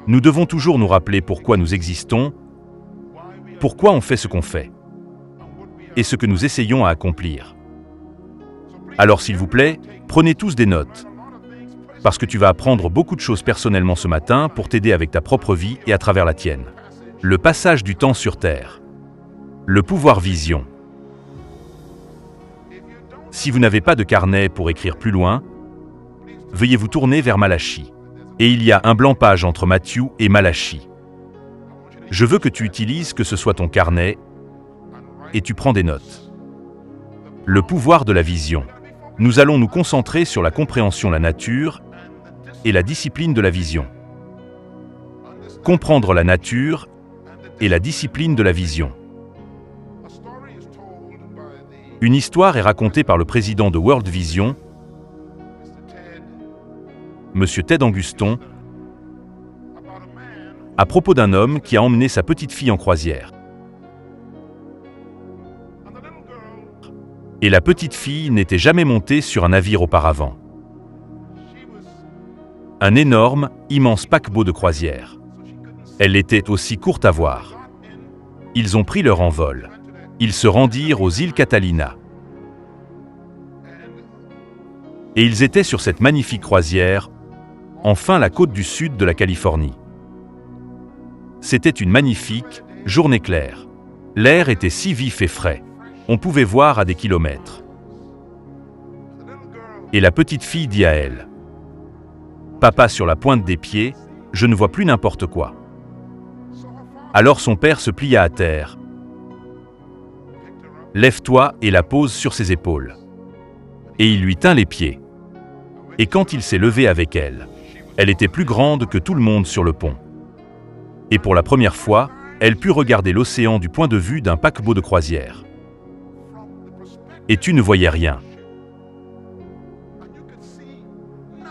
Nous devons toujours nous rappeler pourquoi nous existons, pourquoi on fait ce qu'on fait, et ce que nous essayons à accomplir. Alors s'il vous plaît, prenez tous des notes, parce que tu vas apprendre beaucoup de choses personnellement ce matin pour t'aider avec ta propre vie et à travers la tienne. Le passage du temps sur Terre. Le pouvoir vision. Si vous n'avez pas de carnet pour écrire plus loin, veuillez vous tourner vers Malachie. Et il y a un blanc page entre Matthieu et Malachie. Je veux que tu utilises que ce soit ton carnet et tu prends des notes. Le pouvoir de la vision. Nous allons nous concentrer sur la compréhension de la nature et la discipline de la vision. Comprendre la nature et la discipline de la vision. Une histoire est racontée par le président de World Vision, M. Ted Auguston, à propos d'un homme qui a emmené sa petite fille en croisière. Et la petite fille n'était jamais montée sur un navire auparavant. Un énorme, immense paquebot de croisière. Elle était aussi courte à voir. Ils ont pris leur envol. Ils se rendirent aux îles Catalina. Et ils étaient sur cette magnifique croisière, enfin la côte du sud de la Californie. C'était une magnifique journée claire. L'air était si vif et frais. On pouvait voir à des kilomètres. Et la petite fille dit à elle, « Papa sur la pointe des pieds, je ne vois plus n'importe quoi. » Alors son père se plia à terre. « Lève-toi et la pose sur ses épaules. » Et il lui tint les pieds. Et quand il s'est levé avec elle, elle était plus grande que tout le monde sur le pont. Et pour la première fois, elle put regarder l'océan du point de vue d'un paquebot de croisière. Et tu ne voyais rien.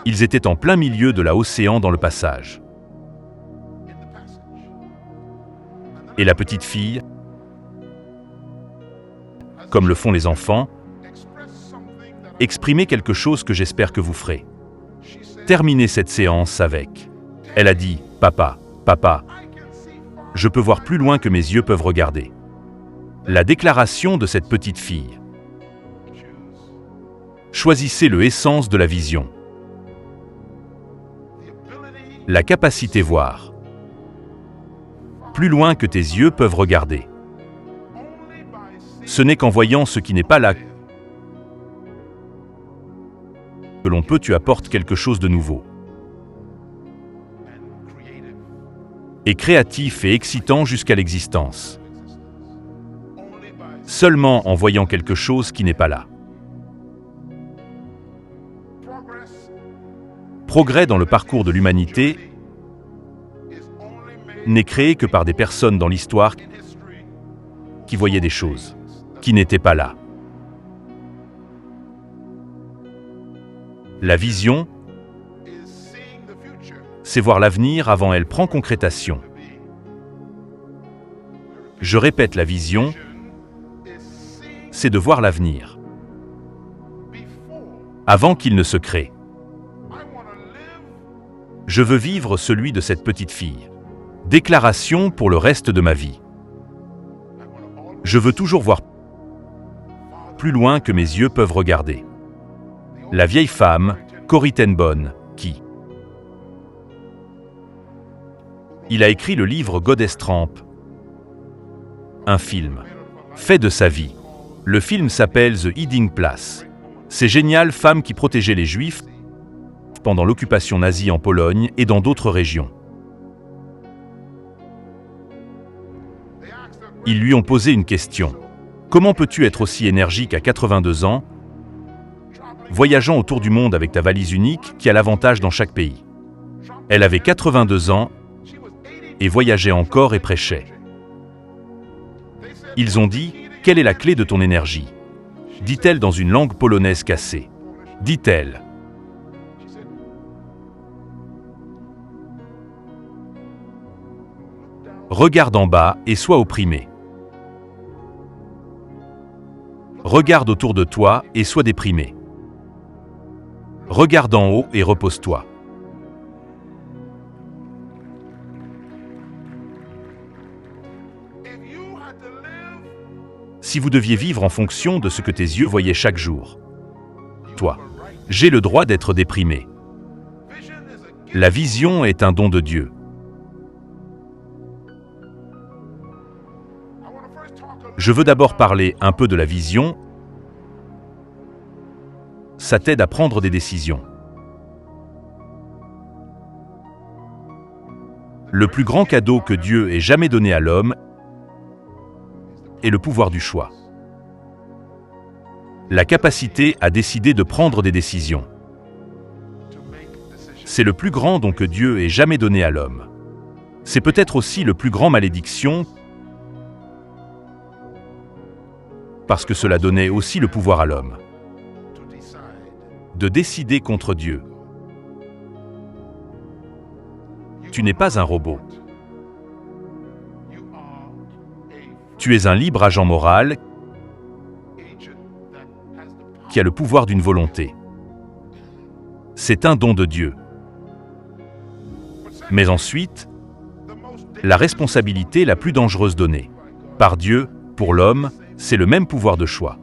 Ils étaient en plein milieu de l'océan dans le passage. Et la petite fille, comme le font les enfants, exprimait quelque chose que j'espère que vous ferez. Terminez cette séance avec. Elle a dit, « Papa, papa, je peux voir plus loin que mes yeux peuvent regarder. » La déclaration de cette petite fille. Choisissez le essence de la vision. La capacité voir. Plus loin que tes yeux peuvent regarder. Ce n'est qu'en voyant ce qui n'est pas là que l'on peut tu apportes quelque chose de nouveau. Et créatif et excitant jusqu'à l'existence. Seulement en voyant quelque chose qui n'est pas là. Progrès dans le parcours de l'humanité n'est créé que par des personnes dans l'histoire qui voyaient des choses qui n'étaient pas là. La vision, c'est voir l'avenir avant elle prend concrétation. Je répète, la vision, c'est de voir l'avenir avant qu'il ne se crée. Je veux vivre celui de cette petite fille. Déclaration pour le reste de ma vie. Je veux toujours voir plus loin que mes yeux peuvent regarder. La vieille femme, Corrie ten Boom, qui il a écrit le livre Goddess Tramp, un film fait de sa vie. Le film s'appelle The Hiding Place. C'est génial, femme qui protégeait les Juifs pendant l'occupation nazie en Pologne et dans d'autres régions. Ils lui ont posé une question. Comment peux-tu être aussi énergique à 82 ans, voyageant autour du monde avec ta valise unique qui a l'avantage dans chaque pays? Elle avait 82 ans et voyageait encore et prêchait. Ils ont dit, « Quelle est la clé de ton énergie ?» dit-elle dans une langue polonaise cassée. Dit-elle. Regarde en bas et sois opprimé. Regarde autour de toi et sois déprimé. Regarde en haut et repose-toi. Si vous deviez vivre en fonction de ce que tes yeux voyaient chaque jour, toi, j'ai le droit d'être déprimé. La vision est un don de Dieu. Je veux d'abord parler un peu de la vision. Ça t'aide à prendre des décisions. Le plus grand cadeau que Dieu ait jamais donné à l'homme est le pouvoir du choix. La capacité à décider de prendre des décisions. C'est le plus grand don que Dieu ait jamais donné à l'homme. C'est peut-être aussi le plus grand malédiction, parce que cela donnait aussi le pouvoir à l'homme de décider contre Dieu. Tu n'es pas un robot. Tu es un libre agent moral qui a le pouvoir d'une volonté. C'est un don de Dieu. Mais ensuite, la responsabilité la plus dangereuse donnée par Dieu pour l'homme, c'est le même pouvoir de choix.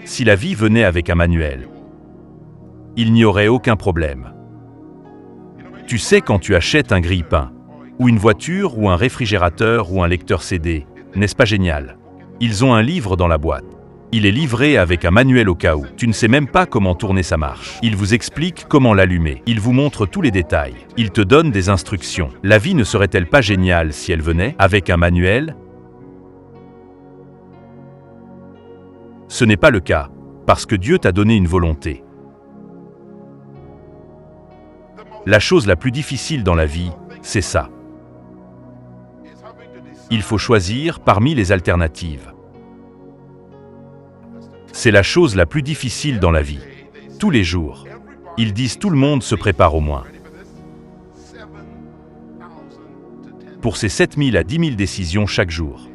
Si la vie venait avec un manuel, il n'y aurait aucun problème. Tu sais, quand tu achètes un grille-pain, ou une voiture, ou un réfrigérateur, ou un lecteur CD, n'est-ce pas génial? Ils ont un livre dans la boîte. Il est livré avec un manuel au cas où. Tu ne sais même pas comment tourner sa marche. Il vous explique comment l'allumer. Il vous montre tous les détails. Il te donne des instructions. La vie ne serait-elle pas géniale si elle venait avec un manuel? Ce n'est pas le cas, parce que Dieu t'a donné une volonté. La chose la plus difficile dans la vie, c'est ça. Il faut choisir parmi les alternatives. C'est la chose la plus difficile dans la vie. Tous les jours, ils disent tout le monde se prépare au moins. Pour ces 7 000 à 10 000 décisions chaque jour.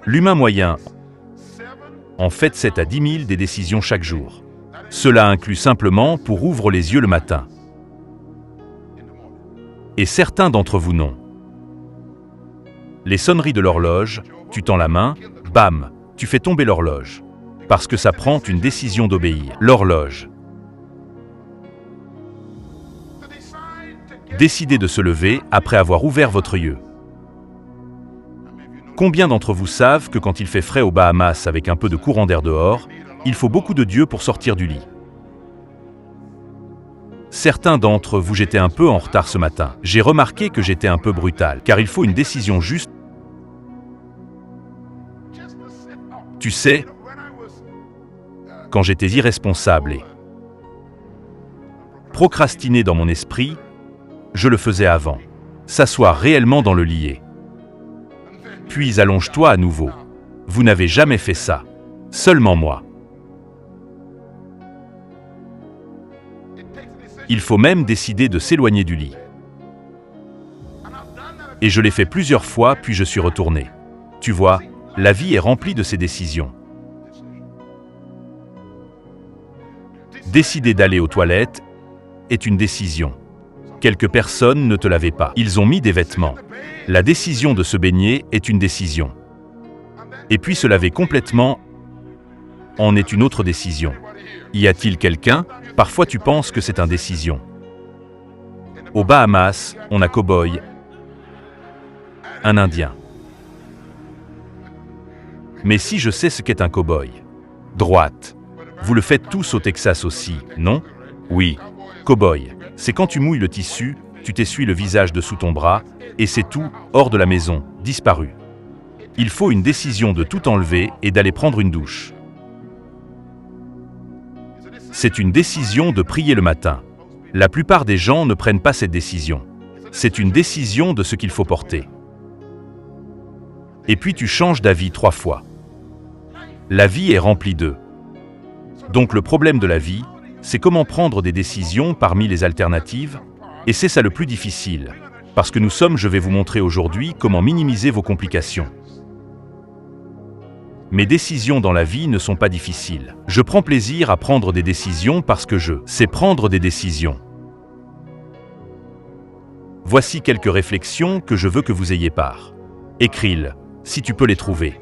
L'humain moyen en fait 7 à 10 000 des décisions chaque jour. Cela inclut simplement pour ouvre les yeux le matin. Et certains d'entre vous non. Les sonneries de l'horloge, tu tends la main, bam, tu fais tomber l'horloge. Parce que ça prend une décision d'obéir. L'horloge. Décidez de se lever après avoir ouvert votre yeux. Combien d'entre vous savent que quand il fait frais aux Bahamas avec un peu de courant d'air dehors, il faut beaucoup de Dieu pour sortir du lit? Certains d'entre vous, j'étais un peu en retard ce matin. J'ai remarqué que j'étais un peu brutal, car il faut une décision juste. Tu sais, quand j'étais irresponsable et procrastiné dans mon esprit, je le faisais avant. S'asseoir réellement dans le lit. Puis allonge-toi à nouveau. Vous n'avez jamais fait ça. Seulement moi. Il faut même décider de s'éloigner du lit. Et je l'ai fait plusieurs fois, puis je suis retourné. Tu vois, la vie est remplie de ces décisions. Décider d'aller aux toilettes est une décision. Quelques personnes ne te lavaient pas. Ils ont mis des vêtements. La décision de se baigner est une décision. Et puis se laver complètement en est une autre décision. Y a-t-il quelqu'un? Parfois tu penses que c'est une décision. Aux Bahamas, on a cow-boy, un Indien. Mais si je sais ce qu'est un cow-boy. Droite. Vous le faites tous au Texas aussi, non? Oui. Cow-boy, c'est quand tu mouilles le tissu, tu t'essuies le visage dessous ton bras, et c'est tout, hors de la maison, disparu. Il faut une décision de tout enlever et d'aller prendre une douche. C'est une décision de prier le matin. La plupart des gens ne prennent pas cette décision. C'est une décision de ce qu'il faut porter. Et puis tu changes d'avis 3 fois. La vie est remplie d'eux. Donc le problème de la vie, c'est comment prendre des décisions parmi les alternatives, et c'est ça le plus difficile. Parce que je vais vous montrer aujourd'hui comment minimiser vos complications. Mes décisions dans la vie ne sont pas difficiles. Je prends plaisir à prendre des décisions parce que je sais prendre des décisions. Voici quelques réflexions que je veux que vous ayez part. Écris-les, si tu peux les trouver.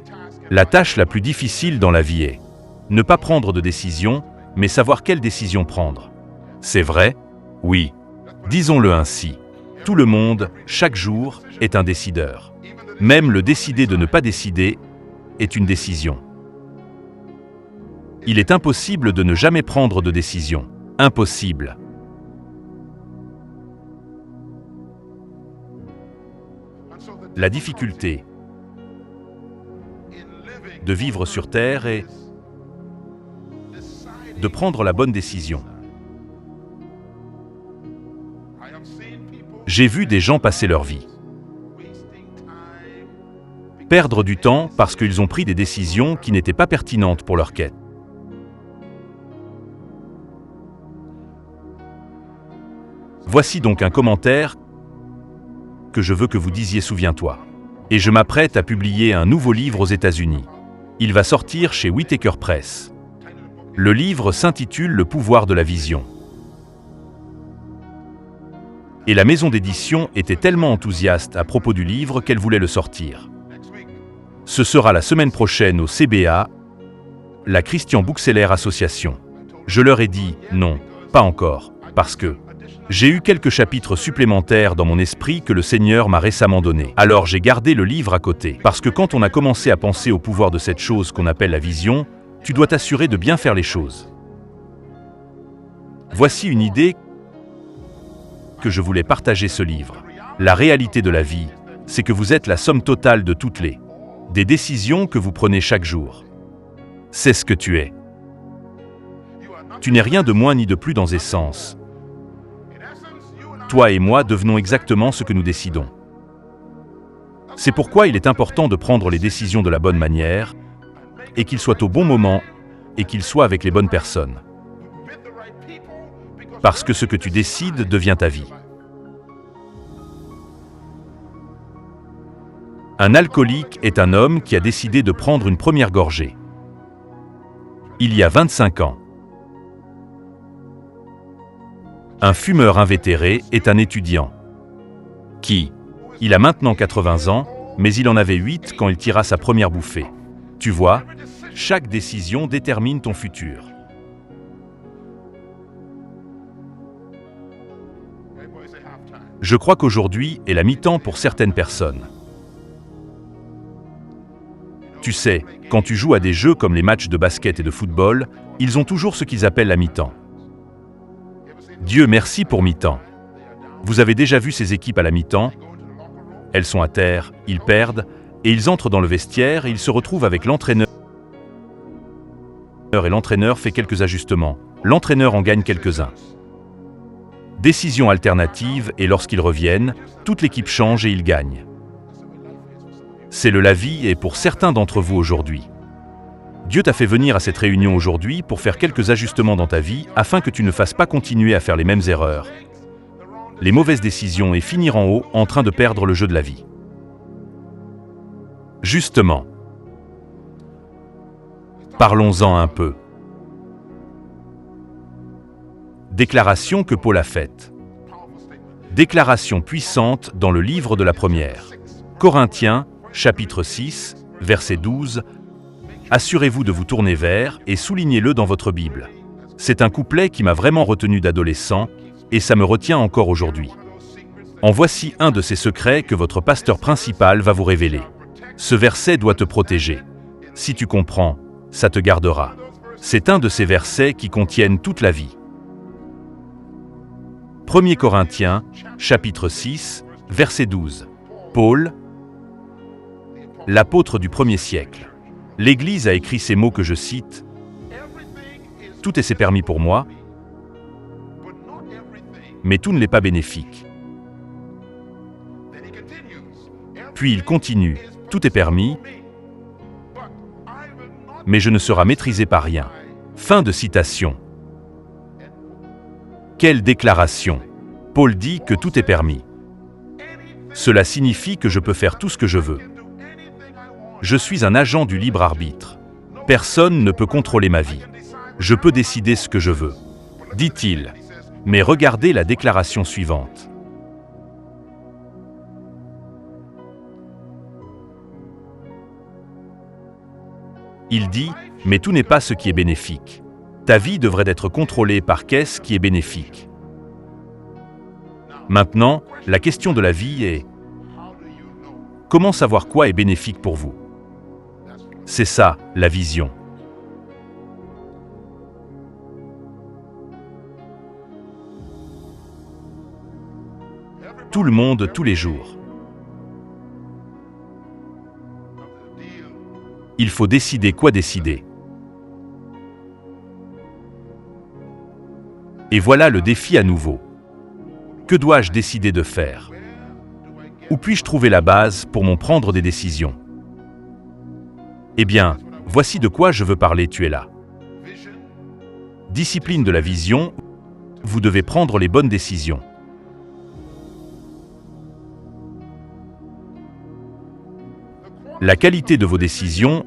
La tâche la plus difficile dans la vie est ne pas prendre de décision, mais savoir quelle décision prendre. C'est vrai? Oui. Disons-le ainsi. Tout le monde, chaque jour, est un décideur. Même le décider de ne pas décider est une décision. Il est impossible de ne jamais prendre de décision. Impossible. La difficulté de vivre sur Terre est de prendre la bonne décision. J'ai vu des gens passer leur vie, perdre du temps parce qu'ils ont pris des décisions qui n'étaient pas pertinentes pour leur quête. Voici donc un commentaire que je veux que vous disiez souviens-toi. Et je m'apprête à publier un nouveau livre aux États-Unis. Il va sortir chez Whitaker Press. Le livre s'intitule Le pouvoir de la vision. Et la maison d'édition était tellement enthousiaste à propos du livre qu'elle voulait le sortir. Ce sera la semaine prochaine au CBA, la Christian Bookseller Association. Je leur ai dit non, pas encore, parce que j'ai eu quelques chapitres supplémentaires dans mon esprit que le Seigneur m'a récemment donnés. Alors j'ai gardé le livre à côté, parce que quand on a commencé à penser au pouvoir de cette chose qu'on appelle la vision, tu dois t'assurer de bien faire les choses. Voici une idée que je voulais partager ce livre. La réalité de la vie, c'est que vous êtes la somme totale de toutes les des décisions que vous prenez chaque jour. C'est ce que tu es. Tu n'es rien de moins ni de plus dans essence. Toi et moi devenons exactement ce que nous décidons. C'est pourquoi il est important de prendre les décisions de la bonne manière, et qu'ils soient au bon moment, et qu'ils soient avec les bonnes personnes. Parce que ce que tu décides devient ta vie. Un alcoolique est un homme qui a décidé de prendre une première gorgée. Il y a 25 ans. Un fumeur invétéré est un étudiant. Il a maintenant 80 ans, mais il en avait 8 quand il tira sa première bouffée. Tu vois, chaque décision détermine ton futur. Je crois qu'aujourd'hui est la mi-temps pour certaines personnes. Tu sais, quand tu joues à des jeux comme les matchs de basket et de football, ils ont toujours ce qu'ils appellent la mi-temps. Dieu merci pour mi-temps. Vous avez déjà vu ces équipes à la mi-temps? Elles sont à terre, ils perdent, et ils entrent dans le vestiaire et ils se retrouvent avec l'entraîneur. Et l'entraîneur fait quelques ajustements. L'entraîneur en gagne quelques-uns. Décision alternative et lorsqu'ils reviennent, toute l'équipe change et ils gagnent. C'est la vie et pour certains d'entre vous aujourd'hui. Dieu t'a fait venir à cette réunion aujourd'hui pour faire quelques ajustements dans ta vie afin que tu ne fasses pas continuer à faire les mêmes erreurs, les mauvaises décisions et finir en haut en train de perdre le jeu de la vie. Justement, parlons-en un peu. Déclaration que Paul a faite. Déclaration puissante dans le livre de la première. Corinthiens, chapitre 6, verset 12. Assurez-vous de vous tourner vers et soulignez-le dans votre Bible. C'est un couplet qui m'a vraiment retenu d'adolescent et ça me retient encore aujourd'hui. En voici un de ces secrets que votre pasteur principal va vous révéler. Ce verset doit te protéger. Si tu comprends, ça te gardera. C'est un de ces versets qui contiennent toute la vie. 1 Corinthiens, chapitre 6, verset 12. Paul, l'apôtre du 1er siècle. L'Église a écrit ces mots que je cite. « Tout est permis pour moi, mais tout ne l'est pas bénéfique. » Puis il continue. « Tout est permis, mais je ne serai maîtrisé par rien. » Fin de citation. Quelle déclaration! Paul dit que tout est permis. Cela signifie que je peux faire tout ce que je veux. Je suis un agent du libre arbitre. Personne ne peut contrôler ma vie. Je peux décider ce que je veux, dit-il. Mais regardez la déclaration suivante. Il dit, mais tout n'est pas ce qui est bénéfique. Ta vie devrait être contrôlée par qu'est-ce qui est bénéfique. Maintenant, la question de la vie est, comment savoir quoi est bénéfique pour vous? C'est ça, la vision. Tout le monde, tous les jours. Il faut décider quoi décider. Et voilà le défi à nouveau. Que dois-je décider de faire? Où puis-je trouver la base pour m'en prendre des décisions? Eh bien, voici de quoi je veux parler, tu es là. Discipline de la vision, vous devez prendre les bonnes décisions. La qualité de vos décisions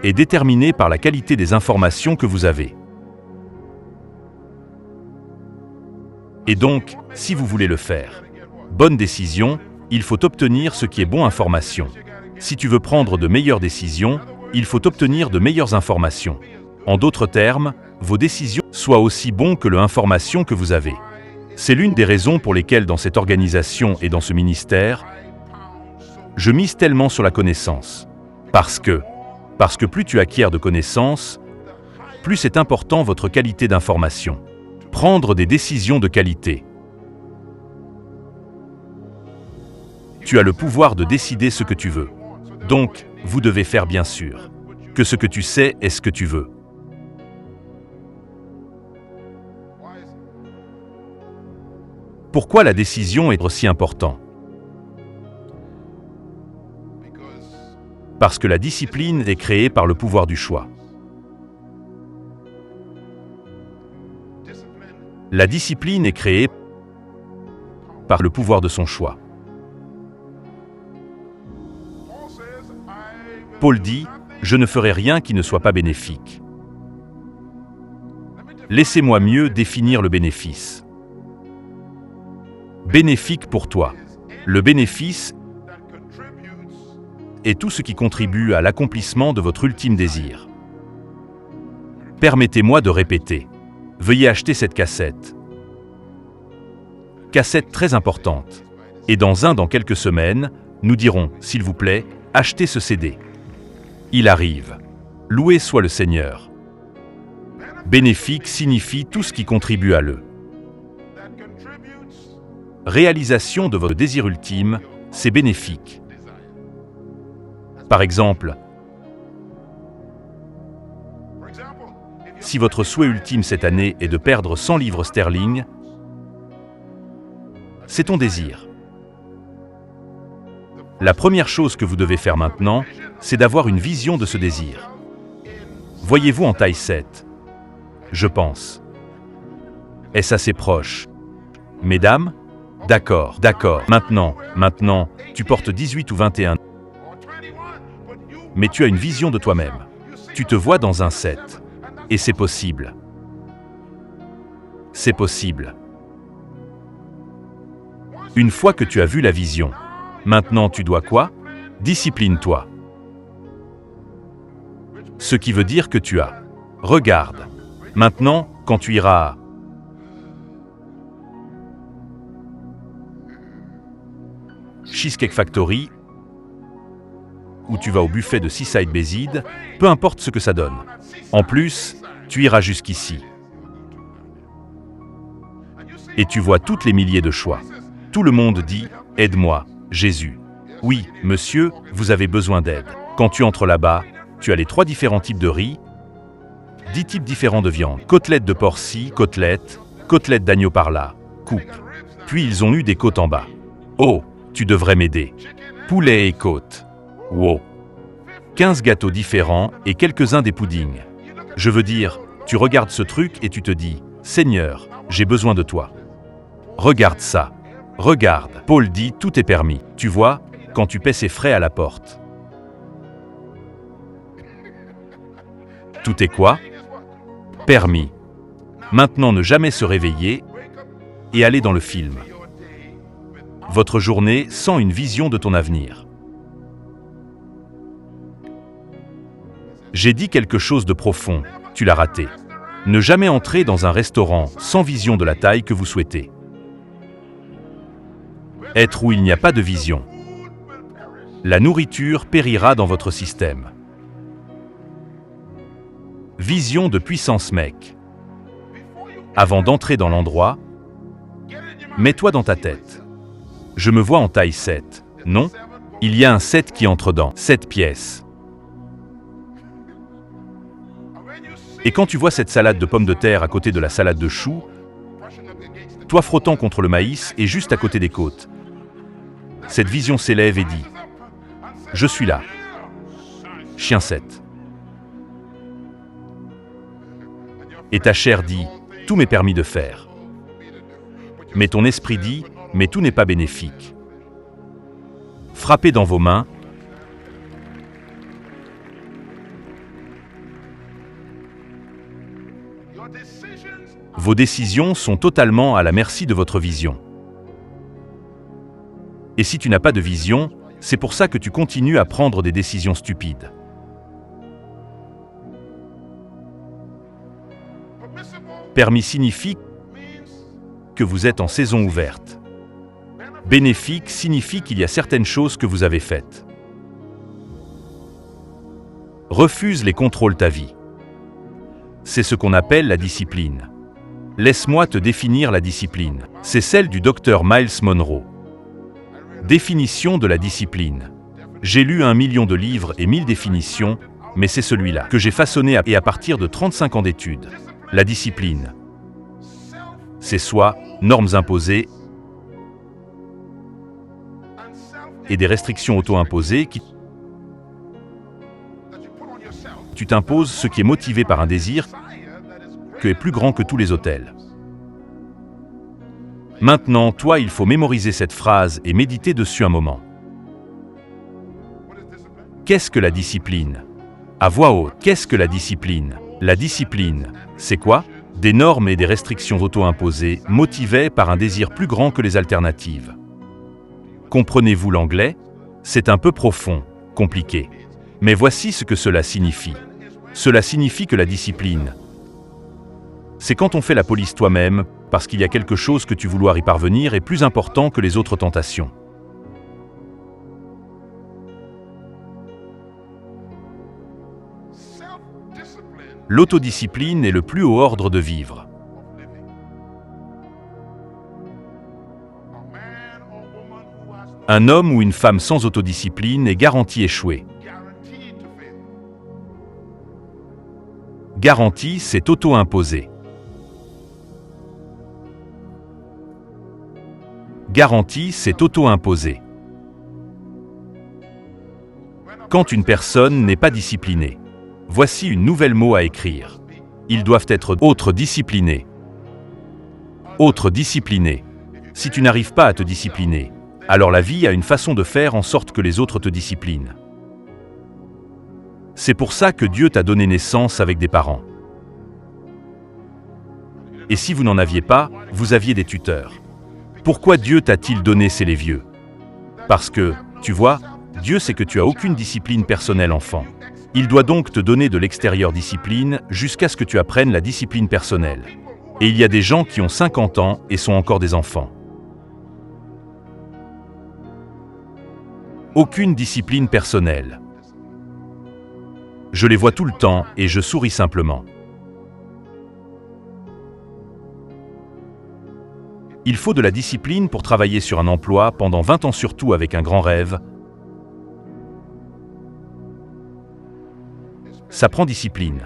est déterminée par la qualité des informations que vous avez. Et donc, si vous voulez le faire, bonne décision, il faut obtenir ce qui est bon information. Si tu veux prendre de meilleures décisions, il faut obtenir de meilleures informations. En d'autres termes, vos décisions soient aussi bonnes que l'information que vous avez. C'est l'une des raisons pour lesquelles dans cette organisation et dans ce ministère, je mise tellement sur la connaissance. Parce que plus tu acquiers de connaissances, plus c'est important votre qualité d'information. Prendre des décisions de qualité. Tu as le pouvoir de décider ce que tu veux. Donc, vous devez faire bien sûr que ce que tu sais est ce que tu veux. Pourquoi la décision est si importante? Parce que la discipline est créée par le pouvoir du choix. La discipline est créée par le pouvoir de son choix. Paul dit, « Je ne ferai rien qui ne soit pas bénéfique. » Laissez-moi mieux définir le bénéfice. Bénéfique pour toi. Le bénéfice est tout ce qui contribue à l'accomplissement de votre ultime désir. Permettez-moi de répéter. Veuillez acheter cette cassette. Cassette très importante. Et dans quelques semaines, nous dirons, s'il vous plaît, achetez ce CD. Il arrive. Loué soit le Seigneur. Bénéfique signifie tout ce qui contribue à le. Réalisation de votre désir ultime, c'est bénéfique. Par exemple, si votre souhait ultime cette année est de perdre 100 livres sterling, c'est ton désir. La première chose que vous devez faire maintenant, c'est d'avoir une vision de ce désir. Voyez-vous en taille 7? Je pense. Est-ce assez proche? Mesdames? D'accord. Maintenant, tu portes 18 ou 21. Mais tu as une vision de toi-même. Tu te vois dans un 7. Et c'est possible. C'est possible. Une fois que tu as vu la vision, maintenant tu dois quoi? Discipline-toi. Ce qui veut dire que tu as. Regarde. Maintenant, quand tu iras à Cheesecake Factory, ou tu vas au buffet de Seaside Bézide, peu importe ce que ça donne. En plus, tu iras jusqu'ici. Et tu vois toutes les milliers de choix. Tout le monde dit « Aide-moi, Jésus ». Oui, monsieur, vous avez besoin d'aide. Quand tu entres là-bas, tu as les 3 différents types de riz, 10 types différents de viande. Côtelettes de porc-ci, côtelettes d'agneau par-là, coupe. Puis ils ont eu des côtes en bas. Oh, tu devrais m'aider. Poulet et côtes. Wow. 15 gâteaux différents et quelques-uns des puddings. Je veux dire, tu regardes ce truc et tu te dis, Seigneur, j'ai besoin de toi. Regarde ça. Regarde. Paul dit, tout est permis. Tu vois, quand tu paies ses frais à la porte. Tout est quoi? Permis. Maintenant, ne jamais se réveiller et aller dans le film. Votre journée sans une vision de ton avenir. J'ai dit quelque chose de profond, tu l'as raté. Ne jamais entrer dans un restaurant sans vision de la taille que vous souhaitez. Être où il n'y a pas de vision. La nourriture périra dans votre système. Vision de puissance mec. Avant d'entrer dans l'endroit, mets-toi dans ta tête. Je me vois en taille 7. Non, il y a un 7 qui entre dans 7 pièces. Et quand tu vois cette salade de pommes de terre à côté de la salade de choux, toi frottant contre le maïs et juste à côté des côtes, cette vision s'élève et dit « Je suis là. Chien 7. » Et ta chair dit « Tout m'est permis de faire. » Mais ton esprit dit « Mais tout n'est pas bénéfique. » Frappez dans vos mains. Vos décisions sont totalement à la merci de votre vision. Et si tu n'as pas de vision, c'est pour ça que tu continues à prendre des décisions stupides. Permis signifie que vous êtes en saison ouverte. Bénéfique signifie qu'il y a certaines choses que vous avez faites. Refuse les contrôles ta vie. C'est ce qu'on appelle la discipline. Laisse-moi te définir la discipline. C'est celle du docteur Miles Monroe. Définition de la discipline. J'ai lu 1 million de livres et 1000 définitions, mais c'est celui-là que j'ai façonné à partir de 35 ans d'études. La discipline. C'est soit normes imposées et des restrictions auto-imposées qui tu t'imposes ce qui est motivé par un désir qui est plus grand que tous les hôtels. Maintenant, toi, il faut mémoriser cette phrase et méditer dessus un moment. Qu'est-ce que la discipline? À voix haute, qu'est-ce que la discipline? La discipline, c'est quoi? Des normes et des restrictions auto-imposées, motivées par un désir plus grand que les alternatives. Comprenez-vous l'anglais? C'est un peu profond, compliqué. Mais voici ce que cela signifie. Cela signifie que la discipline, c'est quand on fait la police toi-même, parce qu'il y a quelque chose que tu vouloir y parvenir est plus important que les autres tentations. L'autodiscipline est le plus haut ordre de vivre. Un homme ou une femme sans autodiscipline est garanti échouer. Garantie, c'est auto-imposé. Garantie, c'est auto-imposé. Quand une personne n'est pas disciplinée. Voici une nouvelle mot à écrire. Ils doivent être autres disciplinés. Autres disciplinés. Si tu n'arrives pas à te discipliner, alors la vie a une façon de faire en sorte que les autres te disciplinent. C'est pour ça que Dieu t'a donné naissance avec des parents. Et si vous n'en aviez pas, vous aviez des tuteurs. Pourquoi Dieu t'a-t-il donné ces les vieux? Parce que, tu vois, Dieu sait que tu n'as aucune discipline personnelle enfant. Il doit donc te donner de l'extérieur discipline jusqu'à ce que tu apprennes la discipline personnelle. Et il y a des gens qui ont 50 ans et sont encore des enfants. Aucune discipline personnelle. Je les vois tout le temps et je souris simplement. Il faut de la discipline pour travailler sur un emploi pendant 20 ans surtout avec un grand rêve. Ça prend discipline.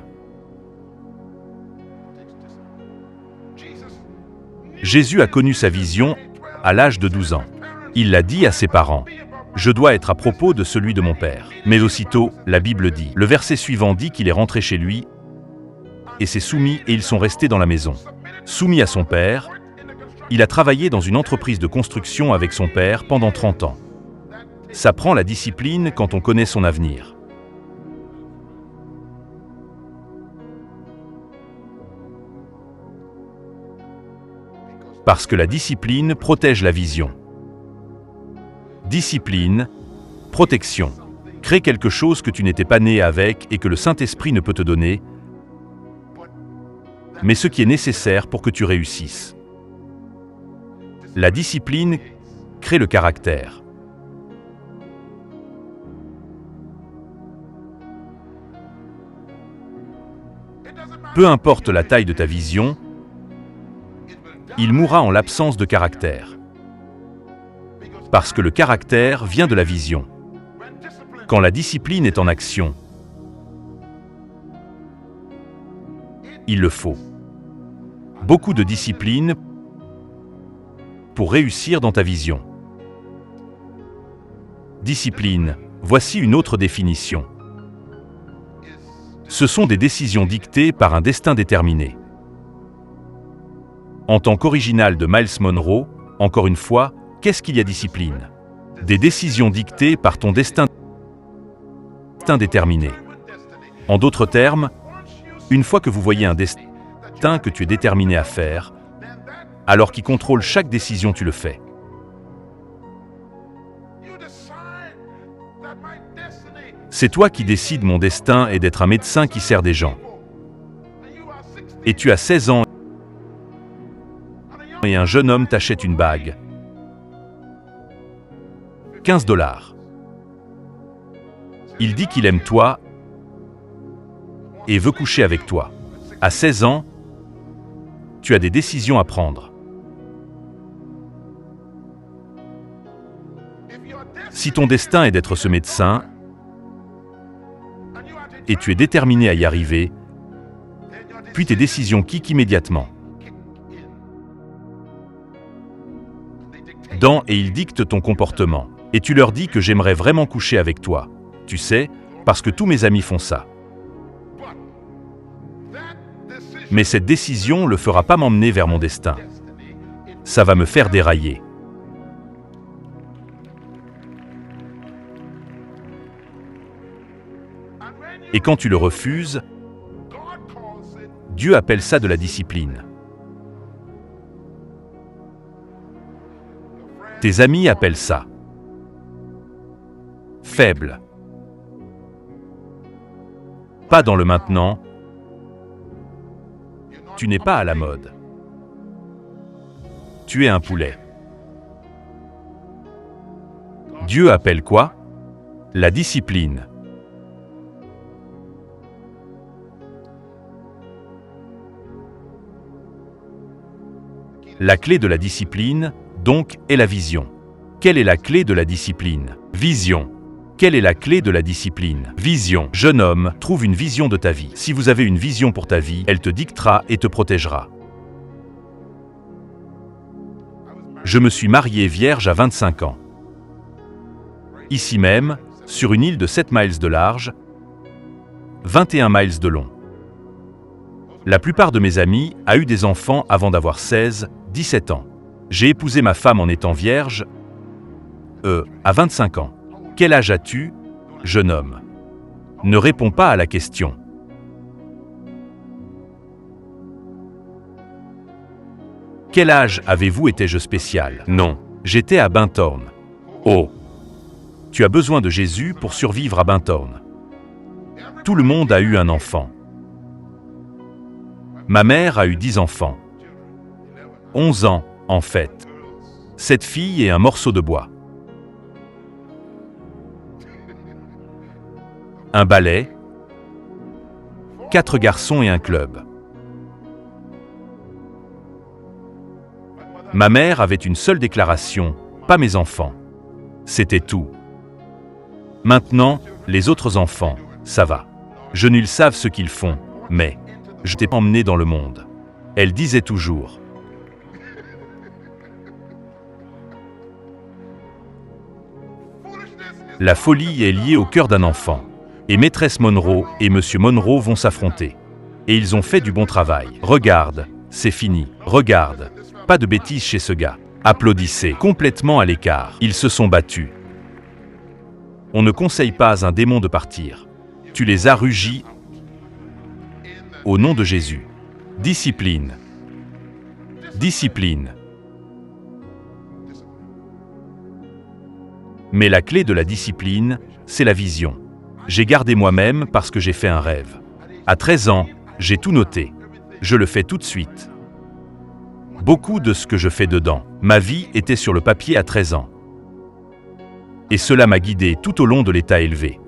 Jésus a connu sa vision à l'âge de 12 ans. Il l'a dit à ses parents. Je dois être à propos de celui de mon père. Mais aussitôt, la Bible dit. Le verset suivant dit qu'il est rentré chez lui et s'est soumis et ils sont restés dans la maison. Soumis à son père, il a travaillé dans une entreprise de construction avec son père pendant 30 ans. Ça prend la discipline quand on connaît son avenir. Parce que la discipline protège la vision. Discipline, protection. Crée quelque chose que tu n'étais pas né avec et que le Saint-Esprit ne peut te donner, mais ce qui est nécessaire pour que tu réussisses. La discipline crée le caractère. Peu importe la taille de ta vision, il mourra en l'absence de caractère. Parce que le caractère vient de la vision. Quand la discipline est en action, il le faut. Beaucoup de discipline pour réussir dans ta vision. Discipline, voici une autre définition. Ce sont des décisions dictées par un destin déterminé. En tant qu'original de Myles Munroe, encore une fois, qu'est-ce qu'il y a discipline? Des décisions dictées par ton destin déterminé. En d'autres termes, une fois que vous voyez un destin que tu es déterminé à faire, alors qu'il contrôle chaque décision, tu le fais. C'est toi qui décides mon destin est d'être un médecin qui sert des gens. Et tu as 16 ans et un jeune homme t'achète une bague. 15 $. Il dit qu'il aime toi et veut coucher avec toi. À 16 ans, tu as des décisions à prendre. Si ton destin est d'être ce médecin, et tu es déterminé à y arriver, puis tes décisions kick immédiatement. Et ils dictent ton comportement. Et tu leur dis que j'aimerais vraiment coucher avec toi. Tu sais, parce que tous mes amis font ça. Mais cette décision ne le fera pas m'emmener vers mon destin. Ça va me faire dérailler. Et quand tu le refuses, Dieu appelle ça de la discipline. Tes amis appellent ça faible. Pas dans le maintenant. Tu n'es pas à la mode. Tu es un poulet. Dieu appelle quoi? La discipline. La clé de la discipline, donc, est la vision. Quelle est la clé de la discipline? Vision. Quelle est la clé de la discipline? Vision. Jeune homme, trouve une vision de ta vie. Si vous avez une vision pour ta vie, elle te dictera et te protégera. Je me suis marié vierge à 25 ans. Ici même, sur une île de 7 miles de large, 21 miles de long. La plupart de mes amis a eu des enfants avant d'avoir 16, 17 ans. J'ai épousé ma femme en étant vierge, à 25 ans. Quel âge as-tu, jeune homme? Ne réponds pas à la question. Quel âge avez-vous? Étais-je spécial? Non, j'étais à Bunthorne. Oh! Tu as besoin de Jésus pour survivre à Bunthorne. Tout le monde a eu un enfant. Ma mère a eu 10 enfants. 11 ans, en fait. 7 filles et un morceau de bois. Un ballet, 4 garçons et un club. Ma mère avait une seule déclaration, pas mes enfants. C'était tout. Maintenant, les autres enfants, ça va. Je nuls savent ce qu'ils font, mais je t'ai emmené dans le monde. Elle disait toujours. La folie est liée au cœur d'un enfant. Et maîtresse Munroe et monsieur Munroe vont s'affronter. Et ils ont fait du bon travail. Regarde, c'est fini. Regarde. Pas de bêtises chez ce gars. Applaudissez. Complètement à l'écart. Ils se sont battus. On ne conseille pas à un démon de partir. Tu les as rugis au nom de Jésus. Discipline. Discipline. Mais la clé de la discipline, c'est la vision. J'ai gardé moi-même parce que j'ai fait un rêve. À 13 ans, j'ai tout noté. Je le fais tout de suite. Beaucoup de ce que je fais dedans. Ma vie était sur le papier à 13 ans. Et cela m'a guidé tout au long de l'état élevé.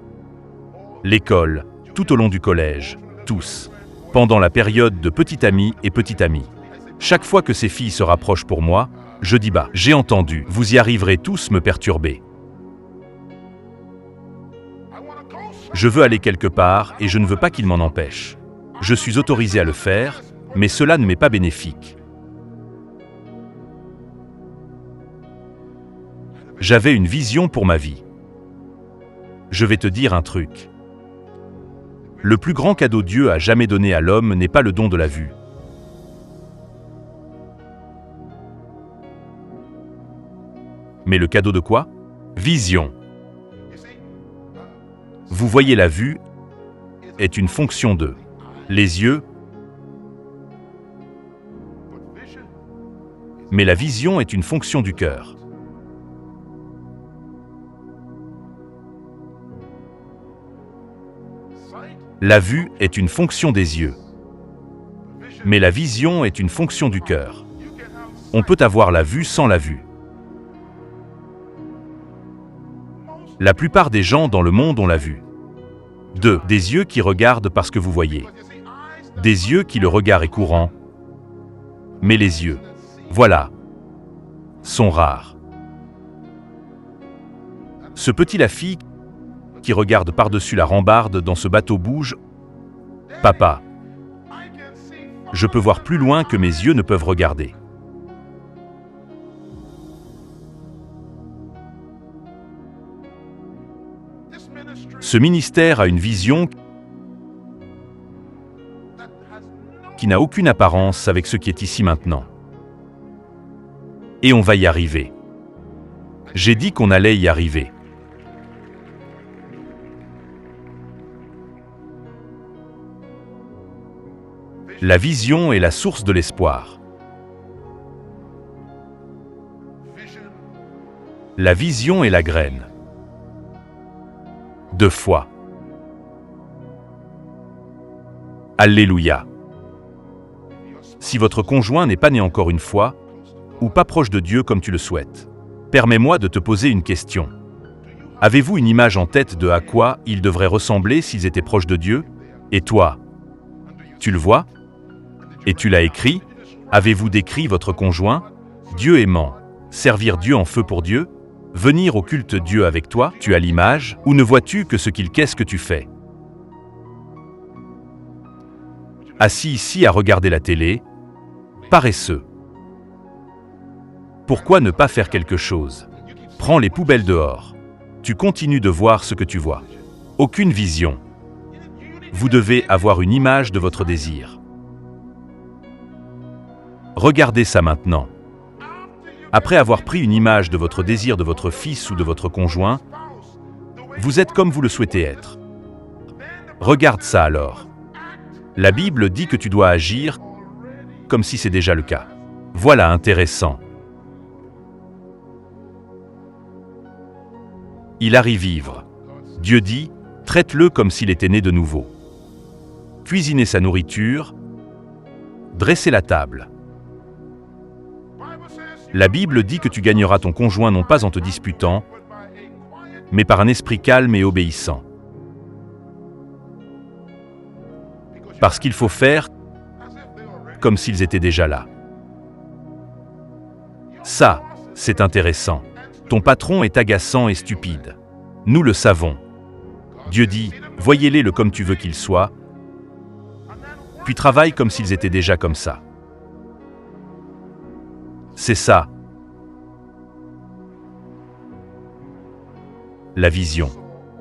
L'école, tout au long du collège, tous. Pendant la période de petit ami et petite amie. Chaque fois que ces filles se rapprochent pour moi, je dis bah, j'ai entendu, vous y arriverez tous me perturber. Je veux aller quelque part et je ne veux pas qu'ils m'en empêchent. Je suis autorisé à le faire, mais cela ne m'est pas bénéfique. J'avais une vision pour ma vie. Je vais te dire un truc. Le plus grand cadeau Dieu a jamais donné à l'homme n'est pas le don de la vue. Mais le cadeau de quoi? Vision. Vous voyez, la vue est une fonction de les yeux, mais la vision est une fonction du cœur. La vue est une fonction des yeux, mais la vision est une fonction du cœur. On peut avoir la vue sans la vue. La plupart des gens dans le monde ont la vue. 2. Des yeux qui regardent parce que vous voyez. Des yeux qui le regard est courant. Mais les yeux, voilà, sont rares. Ce petit la fille qui regarde par-dessus la rambarde dans ce bateau bouge. Papa, je peux voir plus loin que mes yeux ne peuvent regarder. Ce ministère a une vision qui n'a aucune apparence avec ce qui est ici maintenant. Et on va y arriver. J'ai dit qu'on allait y arriver. La vision est la source de l'espoir. La vision est la graine. 2 fois. Alléluia. Si votre conjoint n'est pas né encore une fois, ou pas proche de Dieu comme tu le souhaites, permets-moi de te poser une question. Avez-vous une image en tête de à quoi ils devraient ressembler s'ils étaient proches de Dieu? Et toi, tu le vois? Et tu l'as écrit? Avez-vous décrit votre conjoint? Dieu aimant, servir Dieu en feu pour Dieu? Venir au culte Dieu avec toi? Tu as l'image? Ou ne vois-tu que ce qu'est-ce que tu fais? Assis ici à regarder la télé, paresseux. Pourquoi ne pas faire quelque chose? Prends les poubelles dehors. Tu continues de voir ce que tu vois. Aucune vision. Vous devez avoir une image de votre désir. Regardez ça maintenant. Après avoir pris une image de votre désir de votre fils ou de votre conjoint, vous êtes comme vous le souhaitez être. Regarde ça alors. La Bible dit que tu dois agir comme si c'est déjà le cas. Voilà intéressant. Il arrive ivre. Dieu dit, traite-le comme s'il était né de nouveau. Cuisiner sa nourriture, dresser la table. La Bible dit que tu gagneras ton conjoint non pas en te disputant, mais par un esprit calme et obéissant. Parce qu'il faut faire comme s'ils étaient déjà là. Ça, c'est intéressant. Ton patron est agaçant et stupide. Nous le savons. Dieu dit, voyez-les comme tu veux qu'ils soient, puis travaille comme s'ils étaient déjà comme ça. C'est ça. La vision.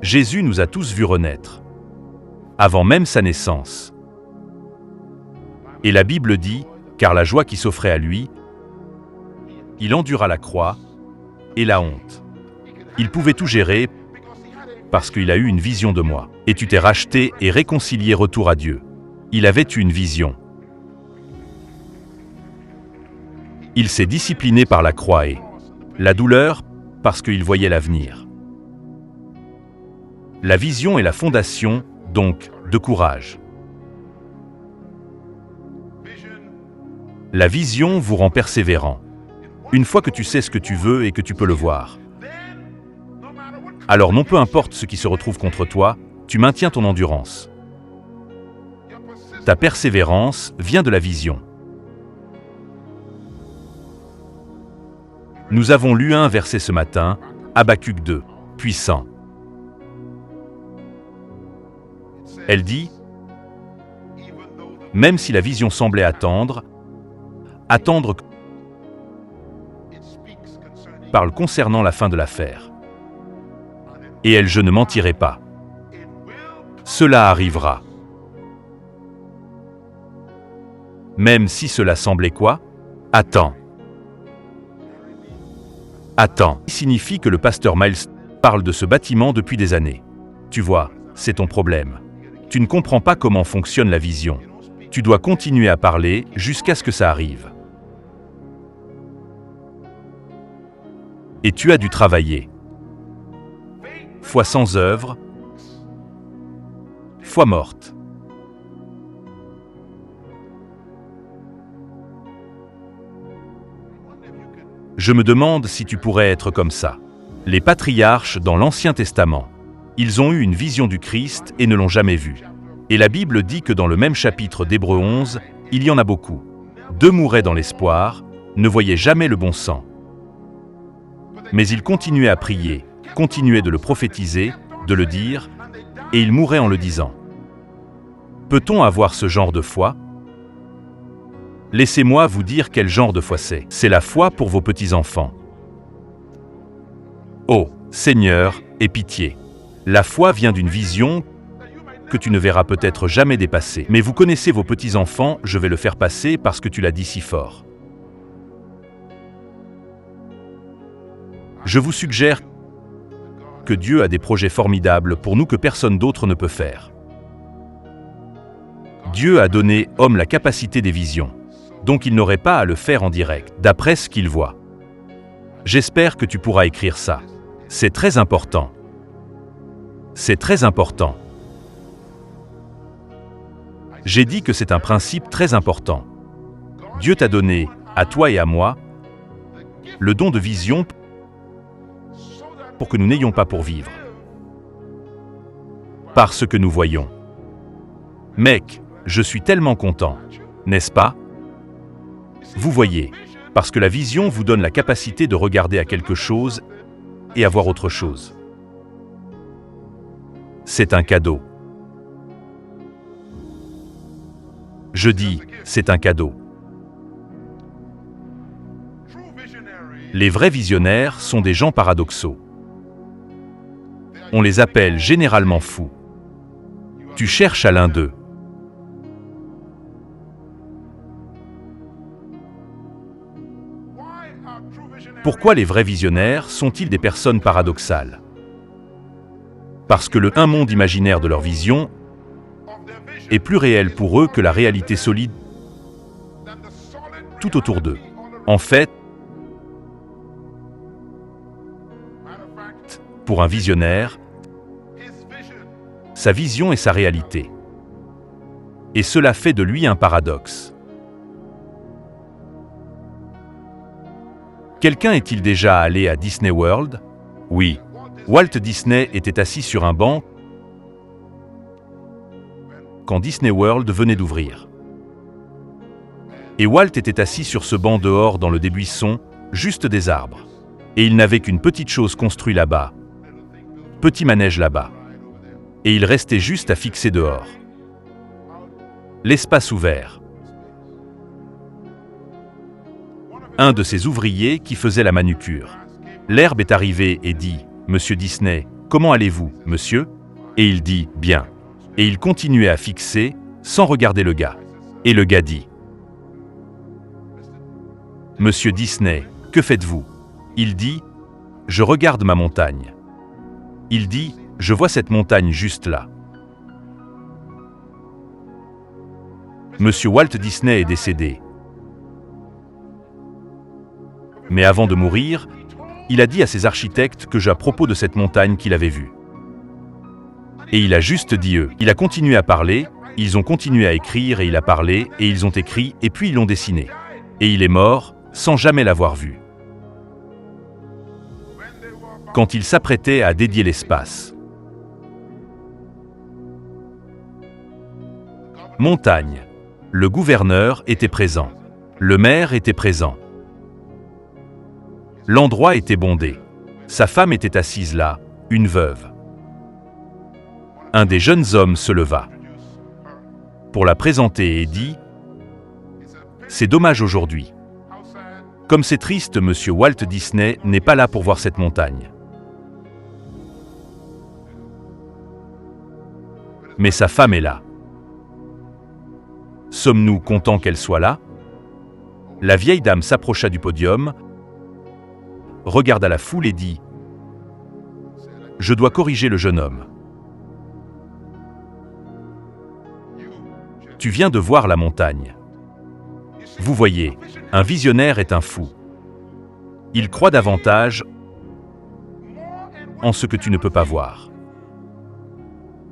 Jésus nous a tous vus renaître, avant même sa naissance. Et la Bible dit, car la joie qui s'offrait à lui, il endura la croix et la honte. Il pouvait tout gérer parce qu'il a eu une vision de moi. Et tu t'es racheté et réconcilié retour à Dieu. Il avait eu une vision. Il s'est discipliné par la croix et la douleur parce qu'il voyait l'avenir. La vision est la fondation, donc, de courage. La vision vous rend persévérant. Une fois que tu sais ce que tu veux et que tu peux le voir. Alors non peu importe ce qui se retrouve contre toi, tu maintiens ton endurance. Ta persévérance vient de la vision. Nous avons lu un verset ce matin, Habacuc 2, puissant. Elle dit, « Même si la vision semblait attendre parle concernant la fin de l'affaire. Et elle, je ne mentirai pas. Cela arrivera. Même si cela semblait quoi? Attends. Attends. Signifie que le pasteur Miles parle de ce bâtiment depuis des années. Tu vois, c'est ton problème. Tu ne comprends pas comment fonctionne la vision. Tu dois continuer à parler jusqu'à ce que ça arrive. Et tu as dû travailler. Foi sans œuvre, foi morte. Je me demande si tu pourrais être comme ça. Les patriarches dans l'Ancien Testament, ils ont eu une vision du Christ et ne l'ont jamais vu. Et la Bible dit que dans le même chapitre d'Hébreux 11, il y en a beaucoup. 2 mouraient dans l'espoir, ne voyaient jamais le bon sang. Mais ils continuaient à prier, continuaient de le prophétiser, de le dire, et ils mouraient en le disant. Peut-on avoir ce genre de foi? Laissez-moi vous dire quel genre de foi c'est. C'est la foi pour vos petits-enfants. Oh, Seigneur, aie pitié. La foi vient d'une vision que tu ne verras peut-être jamais dépasser. Mais vous connaissez vos petits-enfants, je vais le faire passer parce que tu l'as dit si fort. Je vous suggère que Dieu a des projets formidables pour nous que personne d'autre ne peut faire. Dieu a donné homme la capacité des visions, donc il n'aurait pas à le faire en direct, d'après ce qu'il voit. J'espère que tu pourras écrire ça. C'est très important. C'est très important. J'ai dit que c'est un principe très important. Dieu t'a donné, à toi et à moi, le don de vision pour que nous n'ayons pas pour vivre. Par ce que nous voyons. Mec, je suis tellement content, n'est-ce pas? Vous voyez, parce que la vision vous donne la capacité de regarder à quelque chose et à voir autre chose. C'est un cadeau. Je dis, c'est un cadeau. Les vrais visionnaires sont des gens paradoxaux. On les appelle généralement fous. Tu cherches à l'un d'eux. Pourquoi les vrais visionnaires sont-ils des personnes paradoxales? Parce que un monde imaginaire de leur vision est plus réel pour eux que la réalité solide tout autour d'eux. En fait, pour un visionnaire, sa vision est sa réalité. Et cela fait de lui un paradoxe. Quelqu'un est-il déjà allé à Disney World? Oui. Walt Disney était assis sur un banc quand Disney World venait d'ouvrir. Et Walt était assis sur ce banc dehors dans le des buissons, juste des arbres. Et il n'avait qu'une petite chose construite là-bas. Petit manège là-bas. Et il restait juste à fixer dehors. L'espace ouvert. Un de ses ouvriers qui faisait la manucure. L'herbe est arrivé et dit, « Monsieur Disney, comment allez-vous, monsieur ?» Et il dit, « Bien. » Et il continuait à fixer, sans regarder le gars. Et le gars dit, « Monsieur Disney, que faites-vous » Il dit, « Je regarde ma montagne. » Il dit, Je vois cette montagne juste là. Monsieur Walt Disney est décédé. Mais avant de mourir, il a dit à ses architectes à propos de cette montagne qu'il avait vue. Et il a juste dit eux. Il a continué à parler, ils ont continué à écrire et il a parlé et ils ont écrit et puis ils l'ont dessiné. Et il est mort sans jamais l'avoir vu. Quand il s'apprêtait à dédier l'espace. Montagne. Le gouverneur était présent. Le maire était présent. L'endroit était bondé. Sa femme était assise là, une veuve. Un des jeunes hommes se leva pour la présenter et dit « C'est dommage aujourd'hui. Comme c'est triste, monsieur Walt Disney n'est pas là pour voir cette montagne. Mais sa femme est là. Sommes-nous contents qu'elle soit là ?» La vieille dame s'approcha du podium, regarda la foule et dit « Je dois corriger le jeune homme. Tu viens de voir la montagne. Vous voyez, un visionnaire est un fou. Il croit davantage en ce que tu ne peux pas voir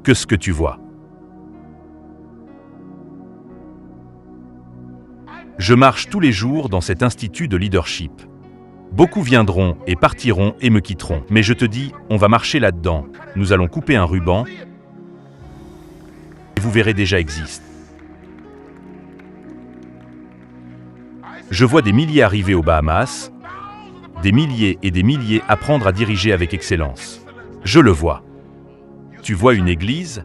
que ce que tu vois. Je marche tous les jours dans cet institut de leadership. Beaucoup viendront et partiront et me quitteront. Mais je te dis, on va marcher là-dedans. Nous allons couper un ruban et vous verrez déjà existe. Je vois des milliers arriver aux Bahamas, des milliers et des milliers apprendre à diriger avec excellence. Je le vois. Tu vois une église ?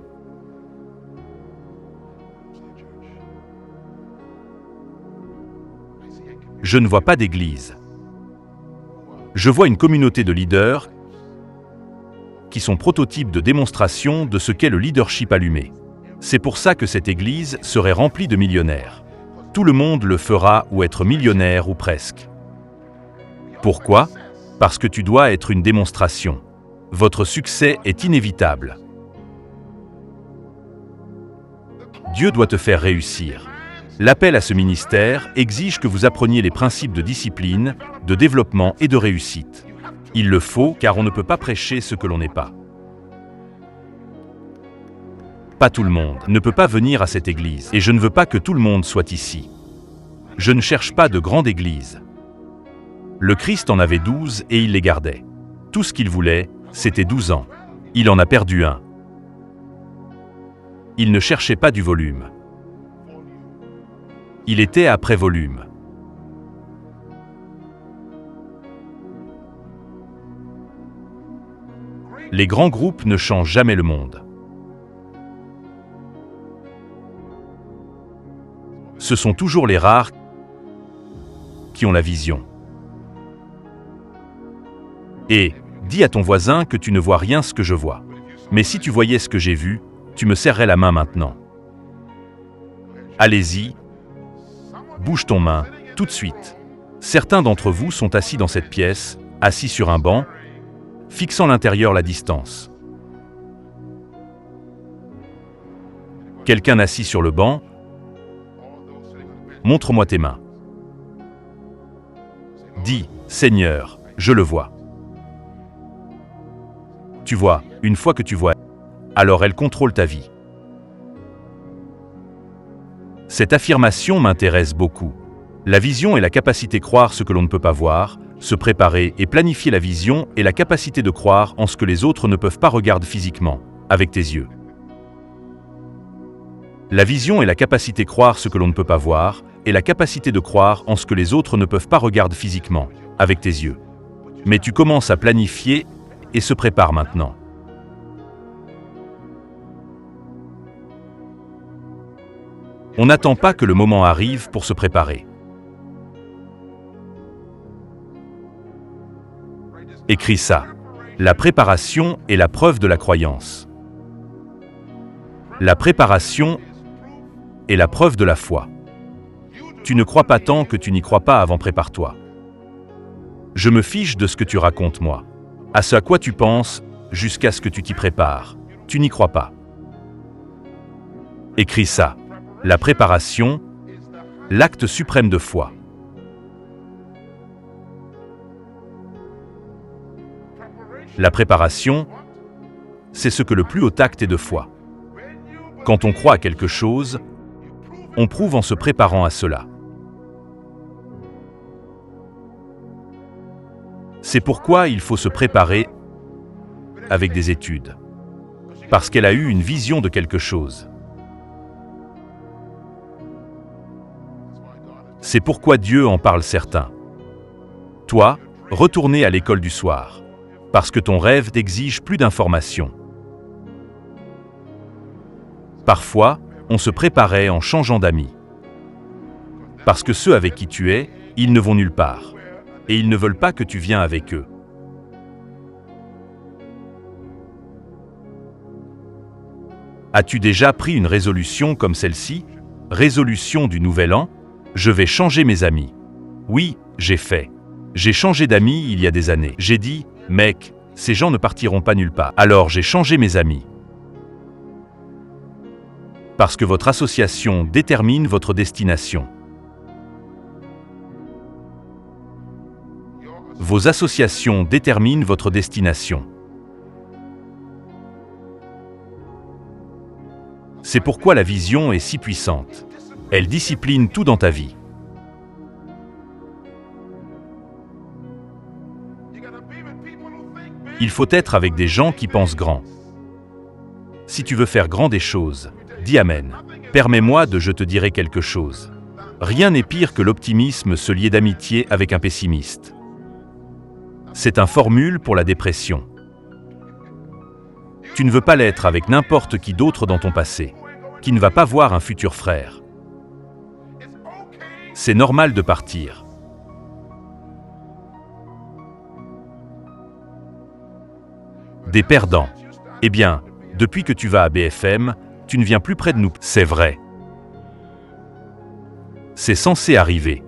Je ne vois pas d'église. Je vois une communauté de leaders qui sont prototypes de démonstration de ce qu'est le leadership allumé. C'est pour ça que cette église serait remplie de millionnaires. Tout le monde le fera ou être millionnaire ou presque. Pourquoi ? Parce que tu dois être une démonstration. Votre succès est inévitable. Dieu doit te faire réussir. L'appel à ce ministère exige que vous appreniez les principes de discipline, de développement et de réussite. Il le faut car on ne peut pas prêcher ce que l'on n'est pas. Pas tout le monde ne peut pas venir à cette église et je ne veux pas que tout le monde soit ici. Je ne cherche pas de grande église. Le Christ en avait 12 et il les gardait. Tout ce qu'il voulait, c'était 12 ans. Il en a perdu un. Il ne cherchait pas du volume. Il était après volume. Les grands groupes ne changent jamais le monde. Ce sont toujours les rares qui ont la vision. Et dis à ton voisin que tu ne vois rien ce que je vois. Mais si tu voyais ce que j'ai vu, tu me serrerais la main maintenant. Allez-y, bouge ton main, tout de suite. Certains d'entre vous sont assis dans cette pièce, assis sur un banc, fixant l'intérieur la distance. Quelqu'un assis sur le banc, montre-moi tes mains. Dis, Seigneur, je le vois. Tu vois, une fois que tu vois, alors elle contrôle ta vie. Cette affirmation m'intéresse beaucoup. La vision est la capacité de croire ce que l'on ne peut pas voir, se préparer et planifier la vision est la capacité de croire en ce que les autres ne peuvent pas regarder physiquement, avec tes yeux. La vision est la capacité de croire ce que l'on ne peut pas voir et la capacité de croire en ce que les autres ne peuvent pas regarder physiquement, avec tes yeux. Mais tu commences à planifier et se prépare maintenant. On n'attend pas que le moment arrive pour se préparer. Écris ça. La préparation est la preuve de la croyance. La préparation est la preuve de la foi. Tu ne crois pas tant que tu n'y crois pas avant, prépare-toi. Je me fiche de ce que tu racontes moi. À ce à quoi tu penses jusqu'à ce que tu t'y prépares. Tu n'y crois pas. Écris ça. La préparation, l'acte suprême de foi. La préparation, c'est ce que le plus haut acte est de foi. Quand on croit à quelque chose, on prouve en se préparant à cela. C'est pourquoi il faut se préparer avec des études. Parce qu'elle a eu une vision de quelque chose. C'est pourquoi Dieu en parle certains. Toi, retournez à l'école du soir. Parce que ton rêve t'exige plus d'informations. Parfois, on se préparait en changeant d'amis. Parce que ceux avec qui tu es, ils ne vont nulle part. Et ils ne veulent pas que tu viennes avec eux. As-tu déjà pris une résolution comme celle-ci? Résolution du nouvel an? Je vais changer mes amis. Oui, j'ai fait. J'ai changé d'amis il y a des années. J'ai dit, mec, ces gens ne partiront pas nulle part. Alors j'ai changé mes amis. Parce que votre association détermine votre destination. Vos associations déterminent votre destination. C'est pourquoi la vision est si puissante. Elle discipline tout dans ta vie. Il faut être avec des gens qui pensent grand. Si tu veux faire grand des choses, dis Amen. Permets-moi de je te dirai quelque chose. Rien n'est pire que l'optimisme se lier d'amitié avec un pessimiste. C'est une formule pour la dépression. Tu ne veux pas l'être avec n'importe qui d'autre dans ton passé, qui ne va pas voir un futur frère. C'est normal de partir. Des perdants. Eh bien, depuis que tu vas à BFM, tu ne viens plus près de nous. C'est vrai. C'est censé arriver.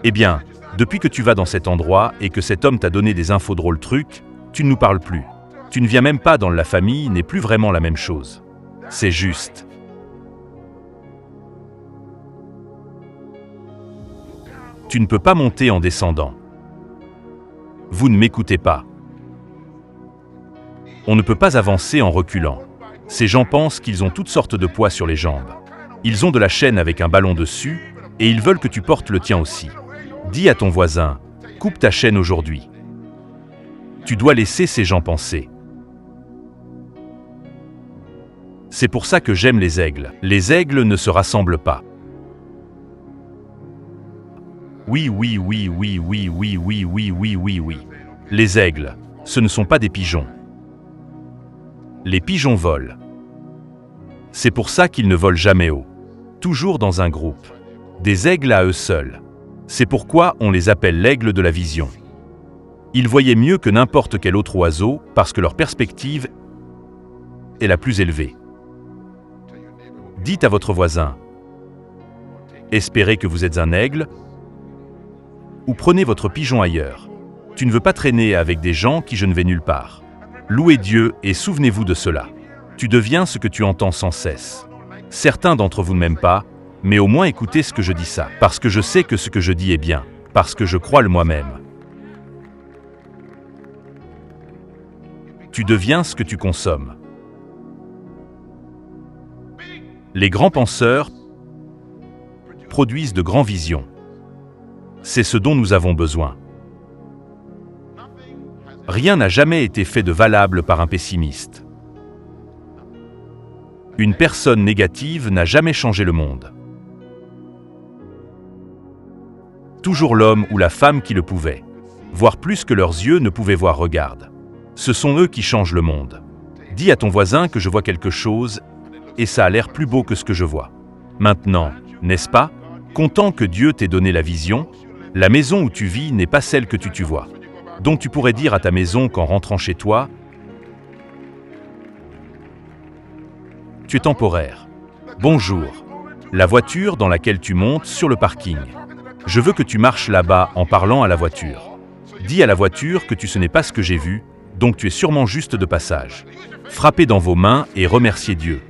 Eh bien, depuis que tu vas dans cet endroit et que cet homme t'a donné des infos drôles trucs, tu ne nous parles plus. Tu ne viens même pas dans la famille, n'est plus vraiment la même chose. C'est juste. Tu ne peux pas monter en descendant. Vous ne m'écoutez pas. On ne peut pas avancer en reculant. Ces gens pensent qu'ils ont toutes sortes de poids sur les jambes. Ils ont de la chaîne avec un ballon dessus et ils veulent que tu portes le tien aussi. Dis à ton voisin, coupe ta chaîne aujourd'hui. Tu dois laisser ces gens penser. C'est pour ça que j'aime les aigles. Les aigles ne se rassemblent pas. Oui, oui, oui, oui, oui, oui, oui, oui, oui, oui, oui. Les aigles, ce ne sont pas des pigeons. Les pigeons volent. C'est pour ça qu'ils ne volent jamais haut. Toujours dans un groupe. Des aigles à eux seuls. C'est pourquoi on les appelle l'aigle de la vision. Ils voyaient mieux que n'importe quel autre oiseau parce que leur perspective est la plus élevée. Dites à votre voisin, espérez que vous êtes un aigle ou prenez votre pigeon ailleurs. Tu ne veux pas traîner avec des gens qui je ne vais nulle part. Louez Dieu et souvenez-vous de cela. Tu deviens ce que tu entends sans cesse. Certains d'entre vous ne m'aiment pas, mais au moins écoutez ce que je dis ça, parce que je sais que ce que je dis est bien, parce que je crois le moi-même. Tu deviens ce que tu consommes. Les grands penseurs produisent de grandes visions. C'est ce dont nous avons besoin. Rien n'a jamais été fait de valable par un pessimiste. Une personne négative n'a jamais changé le monde. Toujours l'homme ou la femme qui le pouvait. Voir plus que leurs yeux ne pouvaient voir, regarde. Ce sont eux qui changent le monde. Dis à ton voisin que je vois quelque chose et ça a l'air plus beau que ce que je vois. Maintenant, n'est-ce pas? Content que Dieu t'ait donné la vision, la maison où tu vis n'est pas celle que tu vois. Donc tu pourrais dire à ta maison qu'en rentrant chez toi, tu es temporaire. Bonjour. La voiture dans laquelle tu montes sur le parking. Je veux que tu marches là-bas en parlant à la voiture. Dis à la voiture que ce n'est pas ce que j'ai vu, donc tu es sûrement juste de passage. Frappez dans vos mains et remerciez Dieu.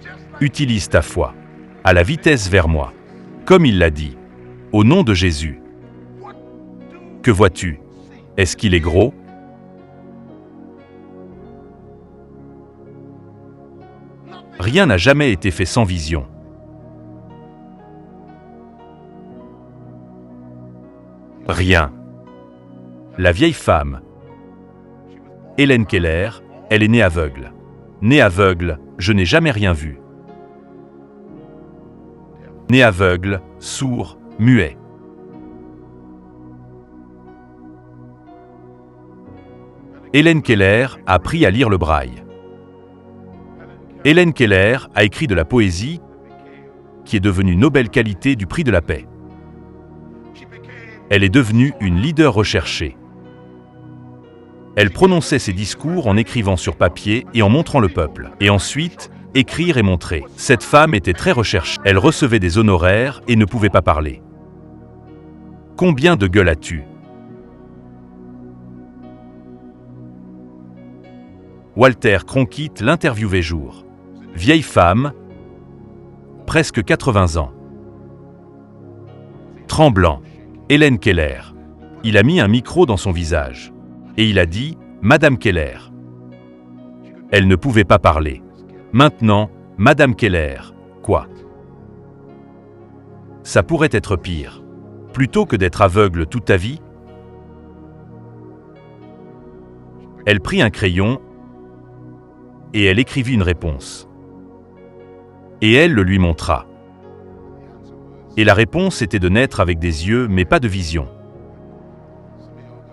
Utilise ta foi. À la vitesse vers moi. Comme il l'a dit. Au nom de Jésus. Que vois-tu? Est-ce qu'il est gros? Rien n'a jamais été fait sans vision. Rien. La vieille femme, Helen Keller, elle est née aveugle. Née aveugle, je n'ai jamais rien vu. Née aveugle, sourd, muet. Helen Keller a appris à lire le braille. Helen Keller a écrit de la poésie qui est devenue Nobel qualité du prix de la paix. Elle est devenue une leader recherchée. Elle prononçait ses discours en écrivant sur papier et en montrant le peuple. Et ensuite, écrire et montrer. Cette femme était très recherchée. Elle recevait des honoraires et ne pouvait pas parler. Combien de gueules as-tu? Walter Cronkite l'interviewait jour. Vieille femme, presque 80 ans. Tremblant, Helen Keller. Il a mis un micro dans son visage. Et il a dit « Madame Keller ». Elle ne pouvait pas parler. Maintenant, Madame Keller, quoi? Ça pourrait être pire. Plutôt que d'être aveugle toute ta vie. Elle prit un crayon et elle écrivit une réponse. Et elle le lui montra. Et la réponse était de naître avec des yeux mais pas de vision.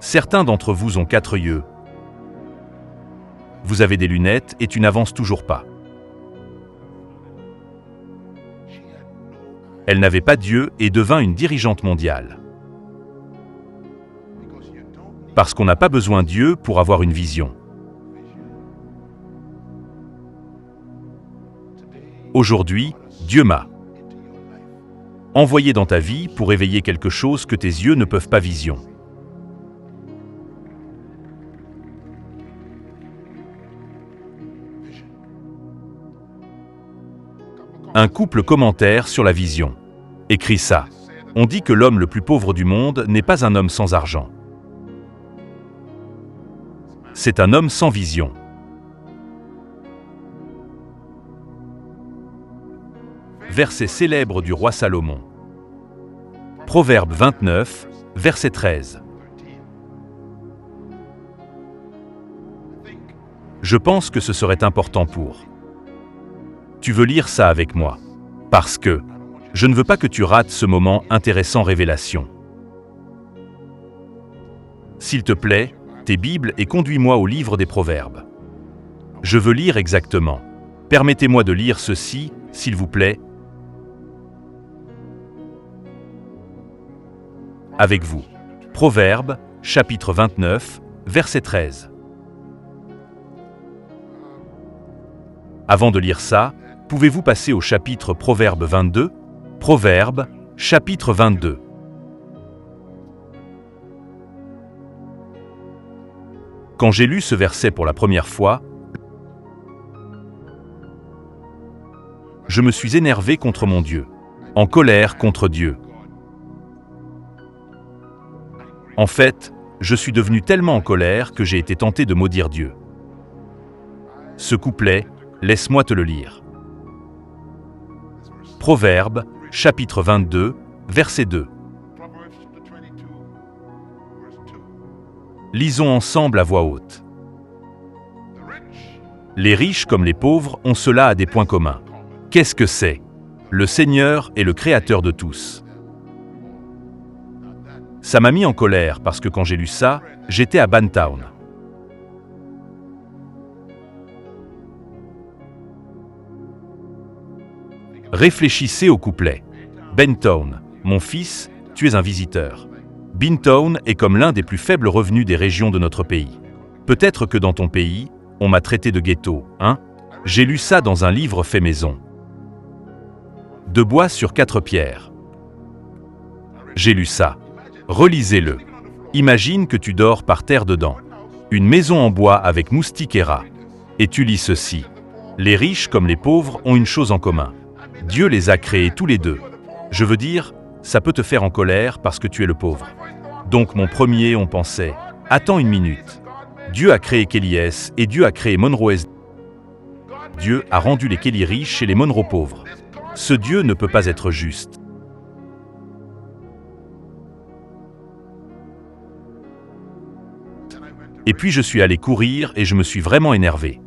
Certains d'entre vous ont 4 yeux. Vous avez des lunettes et tu n'avances toujours pas. Elle n'avait pas d'yeux et devint une dirigeante mondiale. Parce qu'on n'a pas besoin d'yeux pour avoir une vision. Aujourd'hui, Dieu m'a envoyé dans ta vie pour éveiller quelque chose que tes yeux ne peuvent pas vision. Un couple commentaire sur la vision. Écrit ça. On dit que l'homme le plus pauvre du monde n'est pas un homme sans argent. C'est un homme sans vision. Verset célèbre du roi Salomon. Proverbe 29, verset 13. Je pense que ce serait important pour. Tu veux lire ça avec moi? Parce que je ne veux pas que tu rates ce moment intéressant révélation. S'il te plaît, tes Bibles et conduis-moi au livre des Proverbes. Je veux lire exactement. Permettez-moi de lire ceci, s'il vous plaît. Avec vous. Proverbes, chapitre 29, verset 13. Avant de lire ça, pouvez-vous passer au chapitre Proverbe 22? Proverbe, chapitre 22. Quand j'ai lu ce verset pour la première fois, je me suis énervé contre mon Dieu, en colère contre Dieu. En fait, je suis devenu tellement en colère que j'ai été tenté de maudire Dieu. Ce couplet, laisse-moi te le lire. Proverbe, chapitre 22, verset 2. Lisons ensemble à voix haute. Les riches comme les pauvres ont cela à des points communs. Qu'est-ce que c'est? Le Seigneur est le Créateur de tous. Ça m'a mis en colère parce que quand j'ai lu ça, j'étais à Bantown. Réfléchissez au couplet. Bentown, mon fils, tu es un visiteur. Bintown est comme l'un des plus faibles revenus des régions de notre pays. Peut-être que dans ton pays, on m'a traité de ghetto, hein? J'ai lu ça dans un livre fait maison. De bois sur 4 pierres. J'ai lu ça. Relisez-le. Imagine que tu dors par terre dedans. Une maison en bois avec moustiques et rats. Et tu lis ceci. Les riches comme les pauvres ont une chose en commun. Dieu les a créés tous les deux. Je veux dire, ça peut te faire en colère parce que tu es le pauvre. Donc mon premier, on pensait, attends une minute. Dieu a créé Kelly S et Dieu a créé Monroe S. Dieu a rendu les Kelly riches et les Monroe pauvres. Ce Dieu ne peut pas être juste. Et puis je suis allé courir et je me suis vraiment énervé.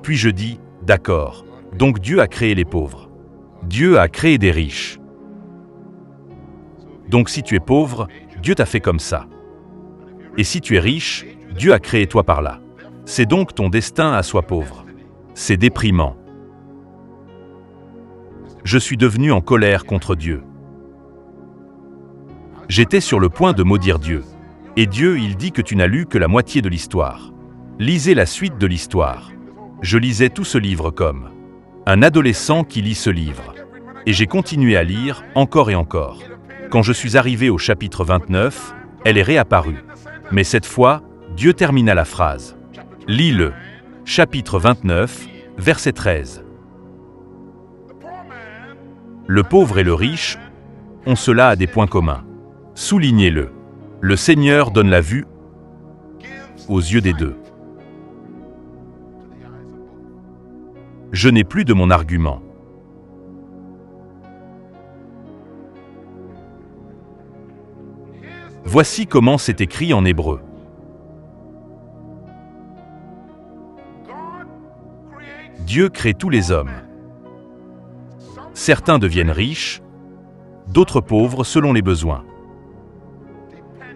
Puis je dis, d'accord, donc Dieu a créé les pauvres. Dieu a créé des riches. Donc si tu es pauvre, Dieu t'a fait comme ça. Et si tu es riche, Dieu a créé toi par là. C'est donc ton destin à soi pauvre. C'est déprimant. Je suis devenu en colère contre Dieu. J'étais sur le point de maudire Dieu. Et Dieu, il dit que tu n'as lu que la moitié de l'histoire. Lisez la suite de l'histoire. Je lisais tout ce livre comme un adolescent qui lit ce livre. Et j'ai continué à lire encore et encore. Quand je suis arrivé au chapitre 29, elle est réapparue. Mais cette fois, Dieu termina la phrase. Lis-le. Chapitre 29, verset 13. Le pauvre et le riche ont cela à des points communs. Soulignez-le. Le Seigneur donne la vue aux yeux des deux. Je n'ai plus de mon argument. Voici comment c'est écrit en hébreu. Dieu crée tous les hommes. Certains deviennent riches, d'autres pauvres selon les besoins.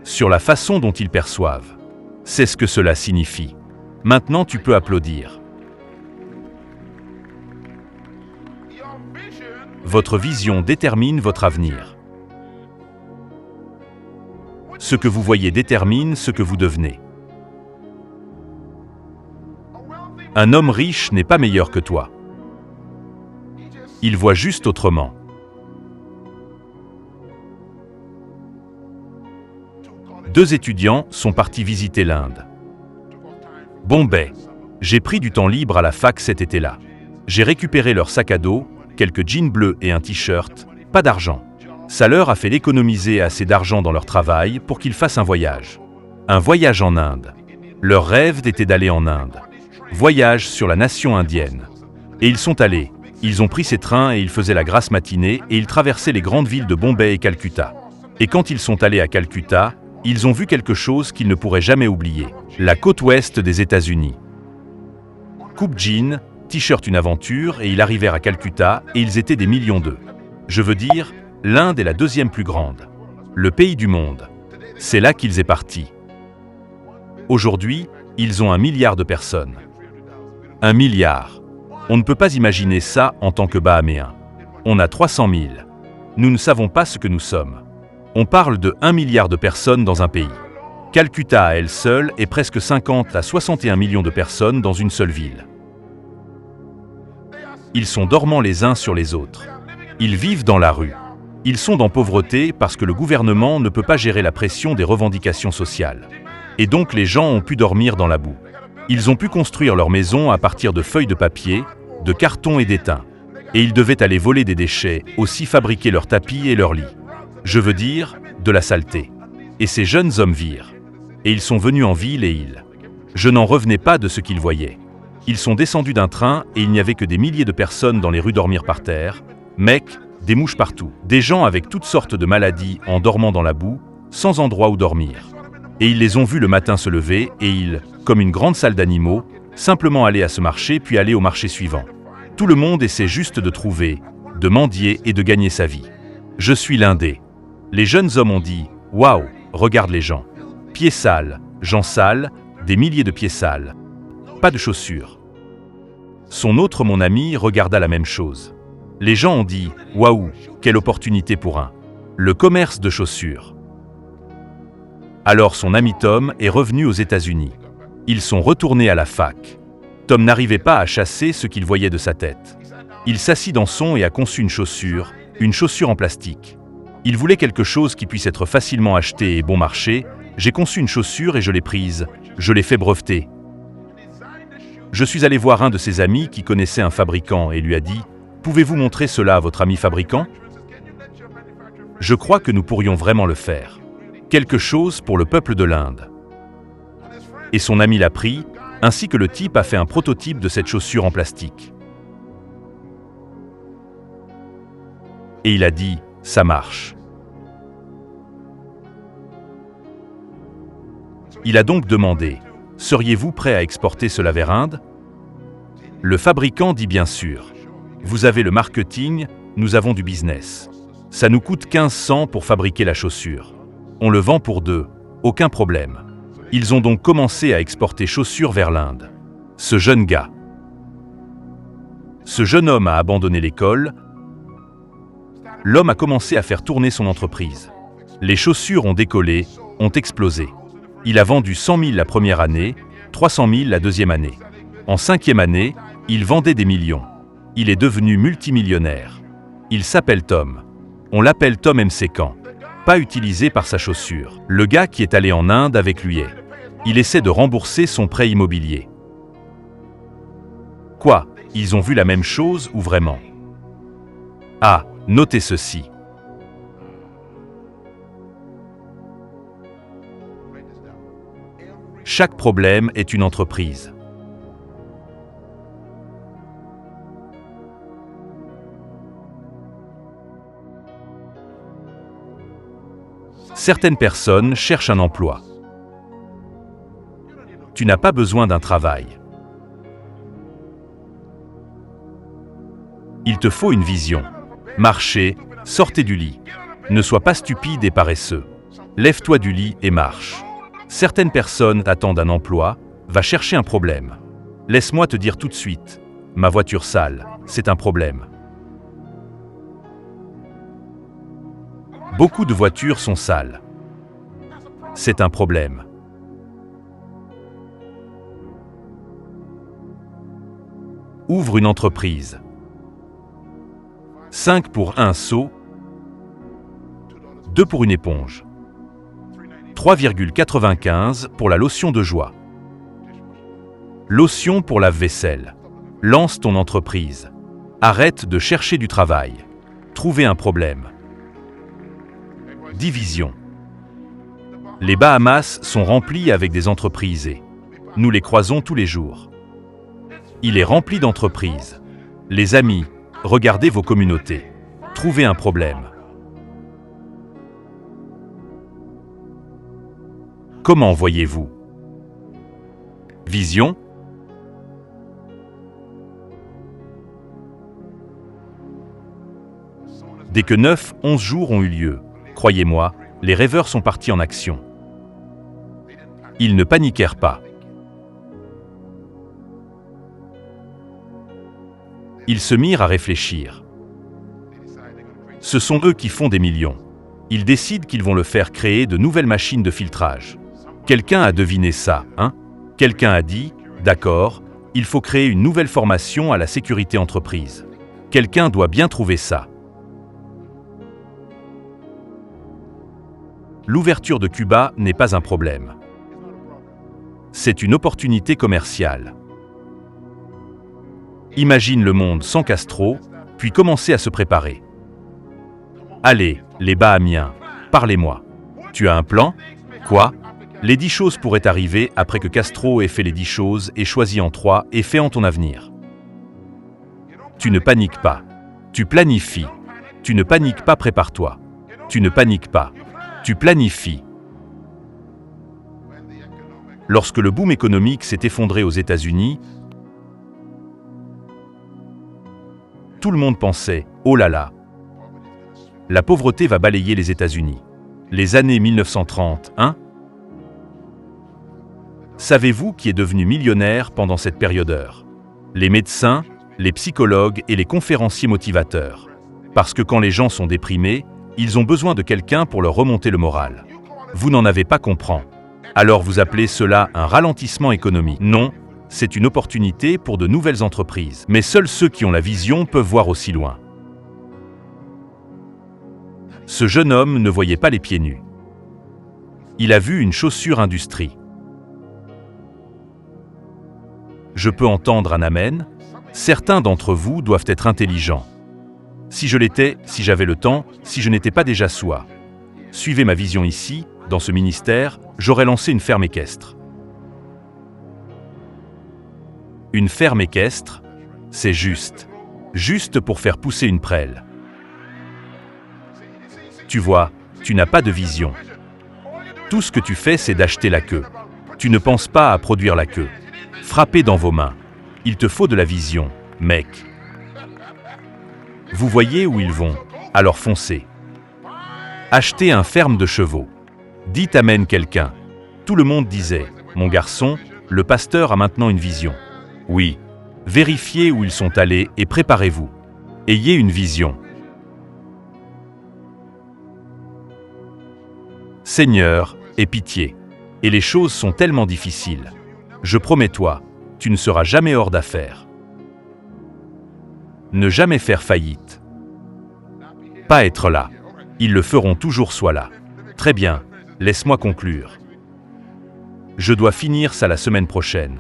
Sur la façon dont ils perçoivent. C'est ce que cela signifie. Maintenant tu peux applaudir. Votre vision détermine votre avenir. Ce que vous voyez détermine ce que vous devenez. Un homme riche n'est pas meilleur que toi. Il voit juste autrement. Deux étudiants sont partis visiter l'Inde. Bombay. J'ai pris du temps libre à la fac cet été-là. J'ai récupéré leur sac à dos, quelques jeans bleus et un t-shirt, pas d'argent. Ça leur a fait économiser assez d'argent dans leur travail pour qu'ils fassent un voyage. Un voyage en Inde. Leur rêve était d'aller en Inde. Voyage sur la nation indienne. Et ils sont allés. Ils ont pris ces trains et ils faisaient la grasse matinée et ils traversaient les grandes villes de Bombay et Calcutta. Et quand ils sont allés à Calcutta, ils ont vu quelque chose qu'ils ne pourraient jamais oublier. La côte ouest des États-Unis. Coupe jean, t-shirt une aventure et ils arrivèrent à Calcutta et ils étaient des millions d'eux. Je veux dire, l'Inde est la deuxième plus grande. Le pays du monde. C'est là qu'ils est partis. Aujourd'hui, ils ont 1 milliard de personnes. 1 milliard. On ne peut pas imaginer ça en tant que Bahaméen. On a 300 000. Nous ne savons pas ce que nous sommes. On parle de 1 milliard de personnes dans un pays. Calcutta à elle seule est presque 50 à 61 millions de personnes dans une seule ville. Ils sont dormants les uns sur les autres. Ils vivent dans la rue. Ils sont dans pauvreté parce que le gouvernement ne peut pas gérer la pression des revendications sociales. Et donc les gens ont pu dormir dans la boue. Ils ont pu construire leur maison à partir de feuilles de papier, de carton et d'étain. Et ils devaient aller voler des déchets, aussi fabriquer leurs tapis et leurs lits. Je veux dire, de la saleté. Et ces jeunes hommes virent. Et ils sont venus en ville et je n'en revenais pas de ce qu'ils voyaient. Ils sont descendus d'un train et il n'y avait que des milliers de personnes dans les rues dormir par terre. Mecs, des mouches partout. Des gens avec toutes sortes de maladies en dormant dans la boue, sans endroit où dormir. Et ils les ont vus le matin se lever et ils, comme une grande salle d'animaux, simplement aller à ce marché puis aller au marché suivant. Tout le monde essaie juste de trouver, de mendier et de gagner sa vie. Je suis l'un des. Les jeunes hommes ont dit « Waouh, regarde les gens. Pieds sales, gens sales, des milliers de pieds sales. Pas de chaussures. » Son autre mon ami regarda la même chose. Les gens ont dit « Waouh, quelle opportunité pour un. Le commerce de chaussures. » Alors son ami Tom est revenu aux États-Unis. Ils sont retournés à la fac. Tom n'arrivait pas à chasser ce qu'il voyait de sa tête. Il s'assit dans son et a conçu une chaussure en plastique. Il voulait quelque chose qui puisse être facilement acheté et bon marché. J'ai conçu une chaussure et je l'ai prise. Je l'ai fait breveter. Je suis allé voir un de ses amis qui connaissait un fabricant et lui a dit « Pouvez-vous montrer cela à votre ami fabricant ?» Je crois que nous pourrions vraiment le faire. Quelque chose pour le peuple de l'Inde. Et son ami l'a pris, ainsi que le type a fait un prototype de cette chaussure en plastique. Et il a dit « Ça marche ». Il a donc demandé « Seriez-vous prêt à exporter cela vers Inde ?» Le fabricant dit bien sûr « Vous avez le marketing, nous avons du business. Ça nous coûte 1500 pour fabriquer la chaussure. On le vend pour 2, aucun problème. » Ils ont donc commencé à exporter chaussures vers l'Inde. Ce jeune homme a abandonné l'école. L'homme a commencé à faire tourner son entreprise. Les chaussures ont décollé, ont explosé. Il a vendu 100 000 la première année, 300 000 la deuxième année. En 5e année, il vendait des millions. Il est devenu multimillionnaire. Il s'appelle Tom. On l'appelle Tom Msekan. Pas utilisé par sa chaussure. Le gars qui est allé en Inde avec lui est. Il essaie de rembourser son prêt immobilier. Quoi? Ils ont vu la même chose ou vraiment? Ah, notez ceci. Chaque problème est une entreprise. Certaines personnes cherchent un emploi. Tu n'as pas besoin d'un travail. Il te faut une vision. Marchez, sortez du lit. Ne sois pas stupide et paresseux. Lève-toi du lit et marche. Certaines personnes attendent un emploi, va chercher un problème. Laisse-moi te dire tout de suite, ma voiture sale, c'est un problème. Beaucoup de voitures sont sales. C'est un problème. Ouvre une entreprise. 5 pour un seau, 2 pour une éponge. 3,95 pour la lotion de joie. Lotion pour lave-vaisselle. Lance ton entreprise. Arrête de chercher du travail. Trouver un problème. Division. Les Bahamas sont remplis avec des entreprises et nous les croisons tous les jours. Il est rempli d'entreprises. Les amis, regardez vos communautés. Trouvez un problème. Comment voyez-vous? Vision? Dès que 9-11 jours ont eu lieu, croyez-moi, les rêveurs sont partis en action. Ils ne paniquèrent pas. Ils se mirent à réfléchir. Ce sont eux qui font des millions. Ils décident qu'ils vont le faire créer de nouvelles machines de filtrage. Quelqu'un a deviné ça, hein? Quelqu'un a dit, d'accord, il faut créer une nouvelle formation à la sécurité entreprise. Quelqu'un doit bien trouver ça. L'ouverture de Cuba n'est pas un problème. C'est une opportunité commerciale. Imagine le monde sans Castro, puis commencez à se préparer. Allez, les Bahamiens, parlez-moi. Tu as un plan? Quoi? Les 10 choses pourraient arriver après que Castro ait fait les 10 choses et choisi en 3 et fait en ton avenir. Tu ne paniques pas. Tu planifies. Tu ne paniques pas, prépare-toi. Tu ne paniques pas. Tu planifies. Lorsque le boom économique s'est effondré aux États-Unis, tout le monde pensait « Oh là là, la pauvreté va balayer les États-Unis. » Les années 1930, hein? Savez-vous qui est devenu millionnaire pendant cette période? Les médecins, les psychologues et les conférenciers motivateurs. Parce que quand les gens sont déprimés, ils ont besoin de quelqu'un pour leur remonter le moral. Vous n'en avez pas compris. Alors vous appelez cela un ralentissement économique. Non, c'est une opportunité pour de nouvelles entreprises. Mais seuls ceux qui ont la vision peuvent voir aussi loin. Ce jeune homme ne voyait pas les pieds nus. Il a vu une chaussure industrie. Je peux entendre un amen. Certains d'entre vous doivent être intelligents. Si je l'étais, si j'avais le temps, si je n'étais pas déjà soi. Suivez ma vision ici, dans ce ministère, j'aurais lancé une ferme équestre. Une ferme équestre, c'est juste. Juste pour faire pousser une prêle. Tu vois, tu n'as pas de vision. Tout ce que tu fais, c'est d'acheter la queue. Tu ne penses pas à produire la queue. Frappez dans vos mains. Il te faut de la vision, mec. Vous voyez où ils vont, alors foncez. Achetez un ferme de chevaux. Dites amen quelqu'un. Tout le monde disait, mon garçon, le pasteur a maintenant une vision. Oui. Vérifiez où ils sont allés et préparez-vous. Ayez une vision. Seigneur, aie pitié. Et les choses sont tellement difficiles. Je promets-toi, tu ne seras jamais hors d'affaire. Ne jamais faire faillite. Pas être là. Ils le feront toujours soit là. Très bien, laisse-moi conclure. Je dois finir ça la semaine prochaine.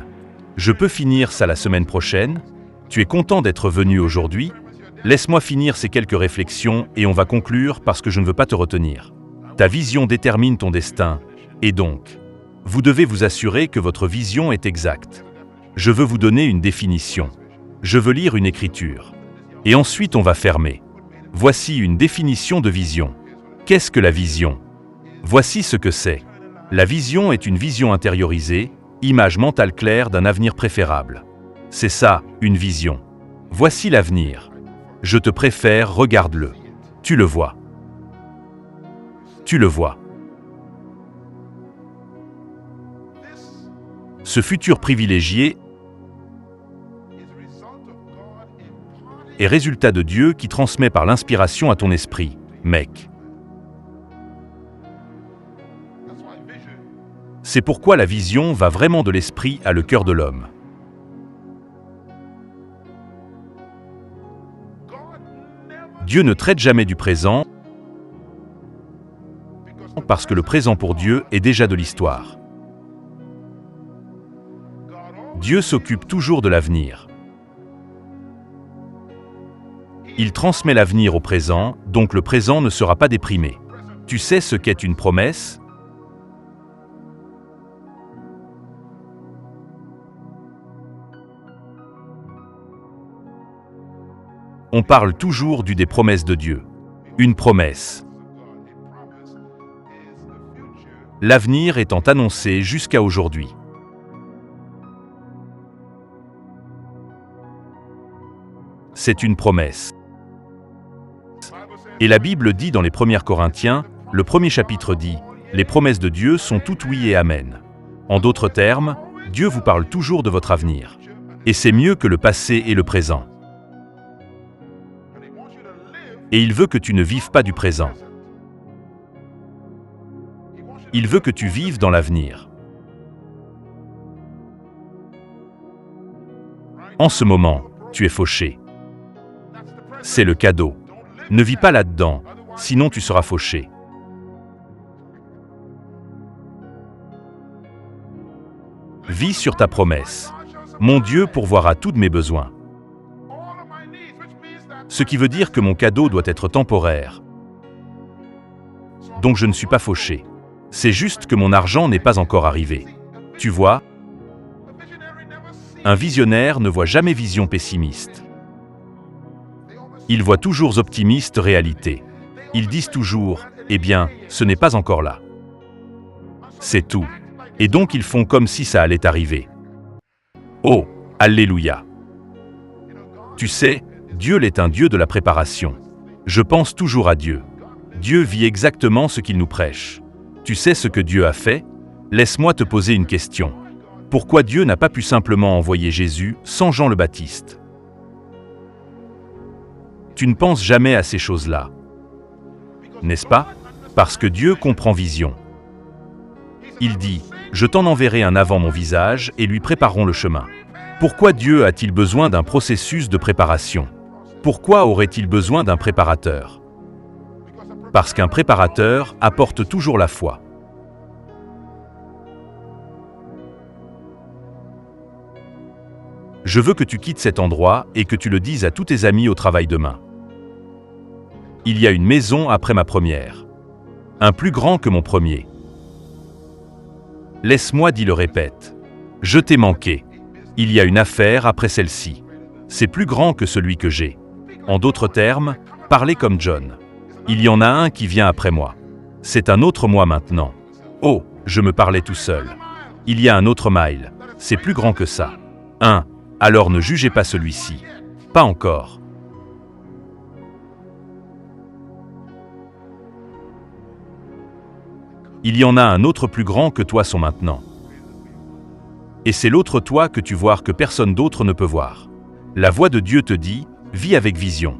Je peux finir ça la semaine prochaine? Tu es content d'être venu aujourd'hui? Laisse-moi finir ces quelques réflexions et on va conclure parce que je ne veux pas te retenir. Ta vision détermine ton destin, et donc, vous devez vous assurer que votre vision est exacte. Je veux vous donner une définition. Je veux lire une écriture. Et ensuite on va fermer. Voici une définition de vision. Qu'est-ce que la vision? Voici ce que c'est. La vision est une vision intériorisée, image mentale claire d'un avenir préférable. C'est ça, une vision. Voici l'avenir. Je te préfère, regarde-le. Tu le vois. Tu le vois. Ce futur privilégié est résultat de Dieu qui transmet par l'inspiration à ton esprit, mec. C'est pourquoi la vision va vraiment de l'esprit à le cœur de l'homme. Dieu ne traite jamais du présent parce que le présent pour Dieu est déjà de l'histoire. Dieu s'occupe toujours de l'avenir. Il transmet l'avenir au présent, donc le présent ne sera pas déprimé. Tu sais ce qu'est une promesse? On parle toujours des promesses de Dieu. Une promesse. L'avenir étant annoncé jusqu'à aujourd'hui. C'est une promesse. Et la Bible dit dans les 1 Corinthiens, le 1er chapitre dit, les promesses de Dieu sont toutes oui et amen. En d'autres termes, Dieu vous parle toujours de votre avenir. Et c'est mieux que le passé et le présent. Et il veut que tu ne vives pas du présent. Il veut que tu vives dans l'avenir. En ce moment, tu es fauché. C'est le cadeau. Ne vis pas là-dedans, sinon tu seras fauché. Vis sur ta promesse. Mon Dieu pourvoira tous mes besoins. Ce qui veut dire que mon cadeau doit être temporaire. Donc je ne suis pas fauché. C'est juste que mon argent n'est pas encore arrivé. Tu vois? Un visionnaire ne voit jamais vision pessimiste. Ils voient toujours optimiste réalité. Ils disent toujours, eh bien, ce n'est pas encore là. C'est tout. Et donc ils font comme si ça allait arriver. Oh, alléluia. Tu sais, Dieu est un Dieu de la préparation. Je pense toujours à Dieu. Dieu vit exactement ce qu'il nous prêche. Tu sais ce que Dieu a fait? Laisse-moi te poser une question. Pourquoi Dieu n'a pas pu simplement envoyer Jésus sans Jean le Baptiste? Tu ne penses jamais à ces choses-là. N'est-ce pas? Parce que Dieu comprend vision. Il dit, je t'en enverrai un avant mon visage et lui prépareront le chemin. Pourquoi Dieu a-t-il besoin d'un processus de préparation? Pourquoi aurait-il besoin d'un préparateur? Parce qu'un préparateur apporte toujours la foi. Je veux que tu quittes cet endroit et que tu le dises à tous tes amis au travail demain. Il y a une maison après ma première. Un plus grand que mon premier. Laisse-moi, dis le répète. Je t'ai manqué. Il y a une affaire après celle-ci. C'est plus grand que celui que j'ai. En d'autres termes, parlez comme John. Il y en a un qui vient après moi. C'est un autre moi maintenant. Oh, je me parlais tout seul. Il y a un autre mile. C'est plus grand que ça. Alors ne jugez pas celui-ci. Pas encore. Il y en a un autre plus grand que toi sont maintenant. Et c'est l'autre toi que tu vois que personne d'autre ne peut voir. La voix de Dieu te dit, vis avec vision.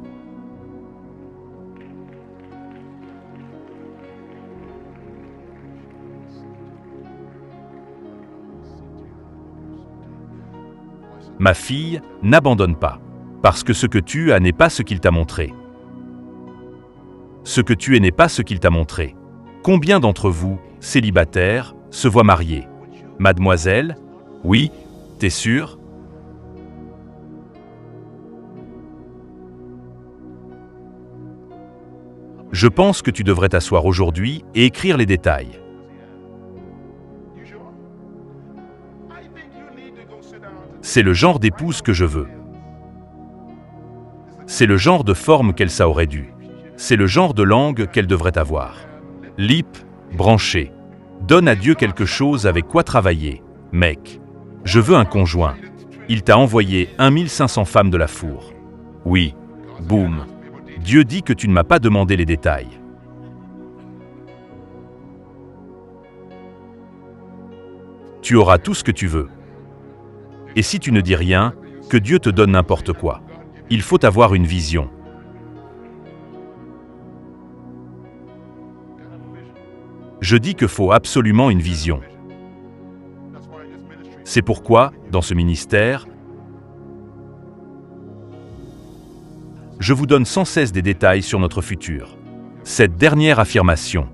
Ma fille, n'abandonne pas, parce que ce que tu as n'est pas ce qu'il t'a montré. Ce que tu es n'est pas ce qu'il t'a montré. Combien d'entre vous, célibataires, se voient mariés? Mademoiselle? Oui? T'es sûre? Je pense que tu devrais t'asseoir aujourd'hui et écrire les détails. C'est le genre d'épouse que je veux. C'est le genre de forme qu'elle ça aurait dû. C'est le genre de langue qu'elle devrait avoir. Lip, branché. Donne à Dieu quelque chose avec quoi travailler. Mec, je veux un conjoint. Il t'a envoyé 1500 femmes de la four. Oui, boum. Dieu dit que tu ne m'as pas demandé les détails. Tu auras tout ce que tu veux. Et si tu ne dis rien, que Dieu te donne n'importe quoi. Il faut avoir une vision. Je dis qu'il faut absolument une vision. C'est pourquoi, dans ce ministère, je vous donne sans cesse des détails sur notre futur. Cette dernière affirmation,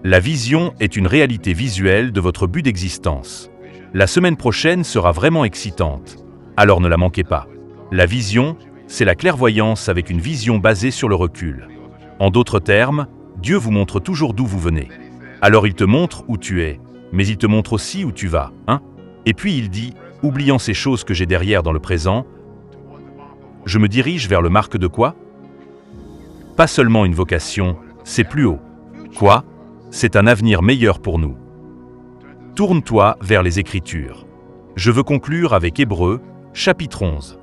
la vision est une réalité visuelle de votre but d'existence. La semaine prochaine sera vraiment excitante, alors ne la manquez pas. La vision, c'est la clairvoyance avec une vision basée sur le recul. En d'autres termes, Dieu vous montre toujours d'où vous venez. Alors il te montre où tu es, mais il te montre aussi où tu vas, hein? Et puis il dit, oubliant ces choses que j'ai derrière dans le présent, je me dirige vers le marque de quoi? Pas seulement une vocation, c'est plus haut. Quoi? C'est un avenir meilleur pour nous. Tourne-toi vers les Écritures. Je veux conclure avec Hébreux, chapitre 11.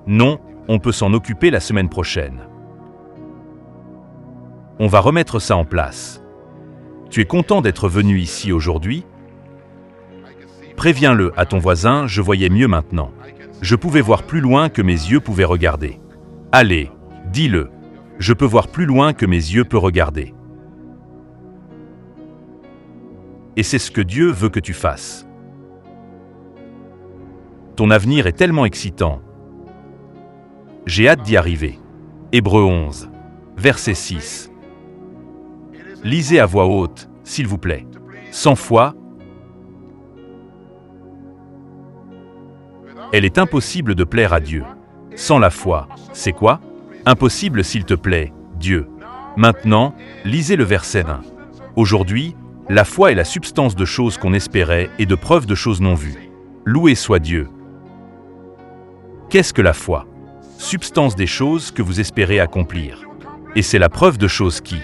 Non, on peut s'en occuper la semaine prochaine. On va remettre ça en place. Tu es content d'être venu ici aujourd'hui? Préviens-le à ton voisin, je voyais mieux maintenant. Je pouvais voir plus loin que mes yeux pouvaient regarder. Allez, dis-le. Je peux voir plus loin que mes yeux peuvent regarder. Et c'est ce que Dieu veut que tu fasses. Ton avenir est tellement excitant. J'ai hâte d'y arriver. Hébreux 11, verset 6. Lisez à voix haute, s'il vous plaît. Sans foi, elle est impossible de plaire à Dieu. Sans la foi, c'est quoi? Impossible s'il te plaît, Dieu. Maintenant, lisez le verset 1. Aujourd'hui, la foi est la substance de choses qu'on espérait et de preuves de choses non vues. Loué soit Dieu. Qu'est-ce que la foi? Substance des choses que vous espérez accomplir. Et c'est la preuve de choses qui.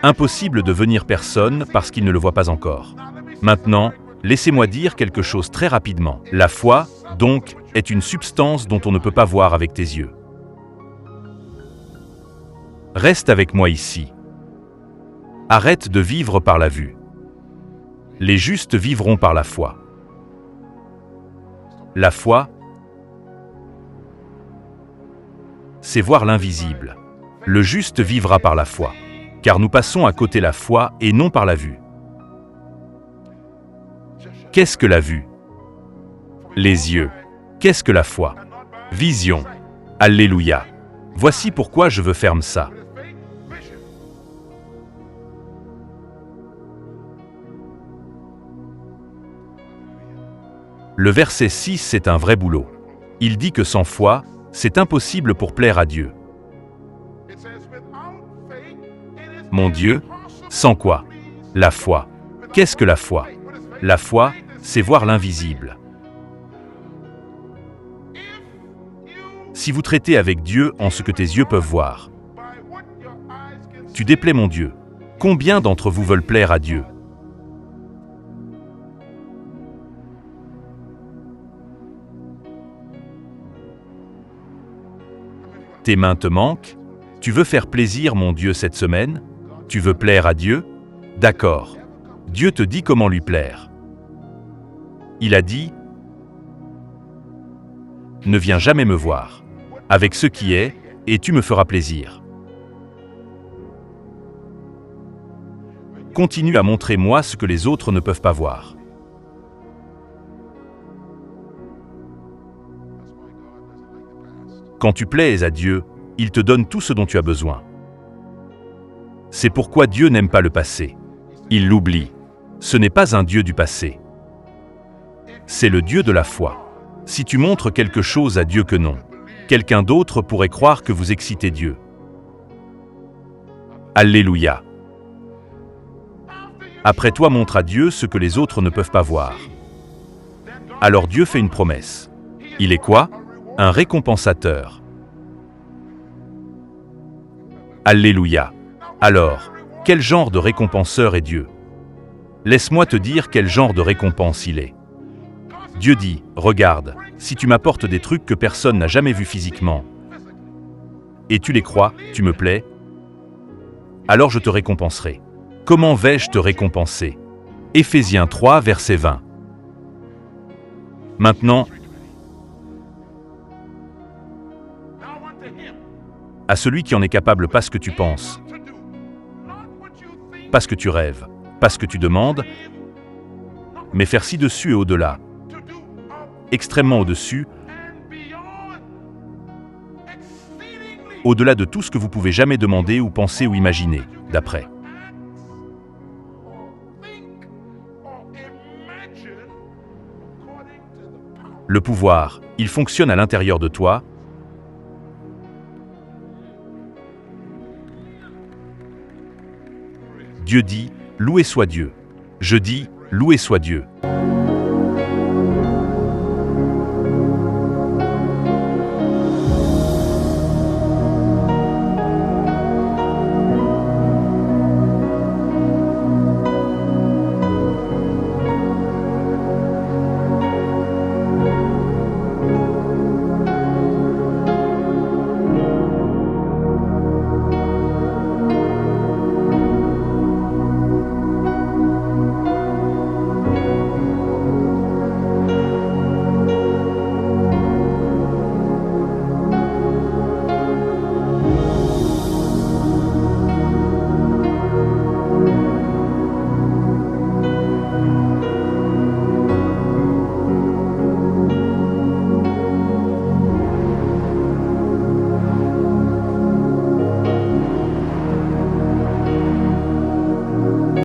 Impossible de venir personne parce qu'il ne le voit pas encore. Maintenant, laissez-moi dire quelque chose très rapidement. La foi, donc, est une substance dont on ne peut pas voir avec tes yeux. Reste avec moi ici. Arrête de vivre par la vue. Les justes vivront par la foi. La foi, c'est voir l'invisible. Le juste vivra par la foi, car nous passons à côté la foi et non par la vue. Qu'est-ce que la vue? Les yeux. Qu'est-ce que la foi? Vision. Alléluia. Voici pourquoi je veux faire ça. Le verset 6, c'est un vrai boulot. Il dit que sans foi, c'est impossible pour plaire à Dieu. Mon Dieu, sans quoi? La foi. Qu'est-ce que la foi? La foi, c'est voir l'invisible. Si vous traitez avec Dieu en ce que tes yeux peuvent voir, tu déplais mon Dieu. Combien d'entre vous veulent plaire à Dieu? Tes mains te manquent? Tu veux faire plaisir mon Dieu cette semaine? Tu veux plaire à Dieu? D'accord. Dieu te dit comment lui plaire. Il a dit, « Ne viens jamais me voir, avec ce qui est, et tu me feras plaisir. » Continue à montrer moi ce que les autres ne peuvent pas voir. Quand tu plais à Dieu, il te donne tout ce dont tu as besoin. C'est pourquoi Dieu n'aime pas le passé. Il l'oublie. Ce n'est pas un Dieu du passé. C'est le Dieu de la foi. Si tu montres quelque chose à Dieu que non, quelqu'un d'autre pourrait croire que vous excitez Dieu. Alléluia. Après toi montre à Dieu ce que les autres ne peuvent pas voir. Alors Dieu fait une promesse. Il est quoi? Un récompensateur. Alléluia. Alors, quel genre de récompenseur est Dieu? Laisse-moi te dire quel genre de récompense il est. Dieu dit, regarde, si tu m'apportes des trucs que personne n'a jamais vus physiquement, et tu les crois, tu me plais, alors je te récompenserai. Comment vais-je te récompenser? Éphésiens 3, verset 20. Maintenant, à celui qui en est capable, pas ce que tu penses, pas ce que tu rêves, pas ce que tu demandes, mais faire ci-dessus et au-delà, extrêmement au-dessus, au-delà de tout ce que vous pouvez jamais demander ou penser ou imaginer, d'après. Le pouvoir, il fonctionne à l'intérieur de toi. Dieu dit, loué soit Dieu. Je dis, loué soit Dieu.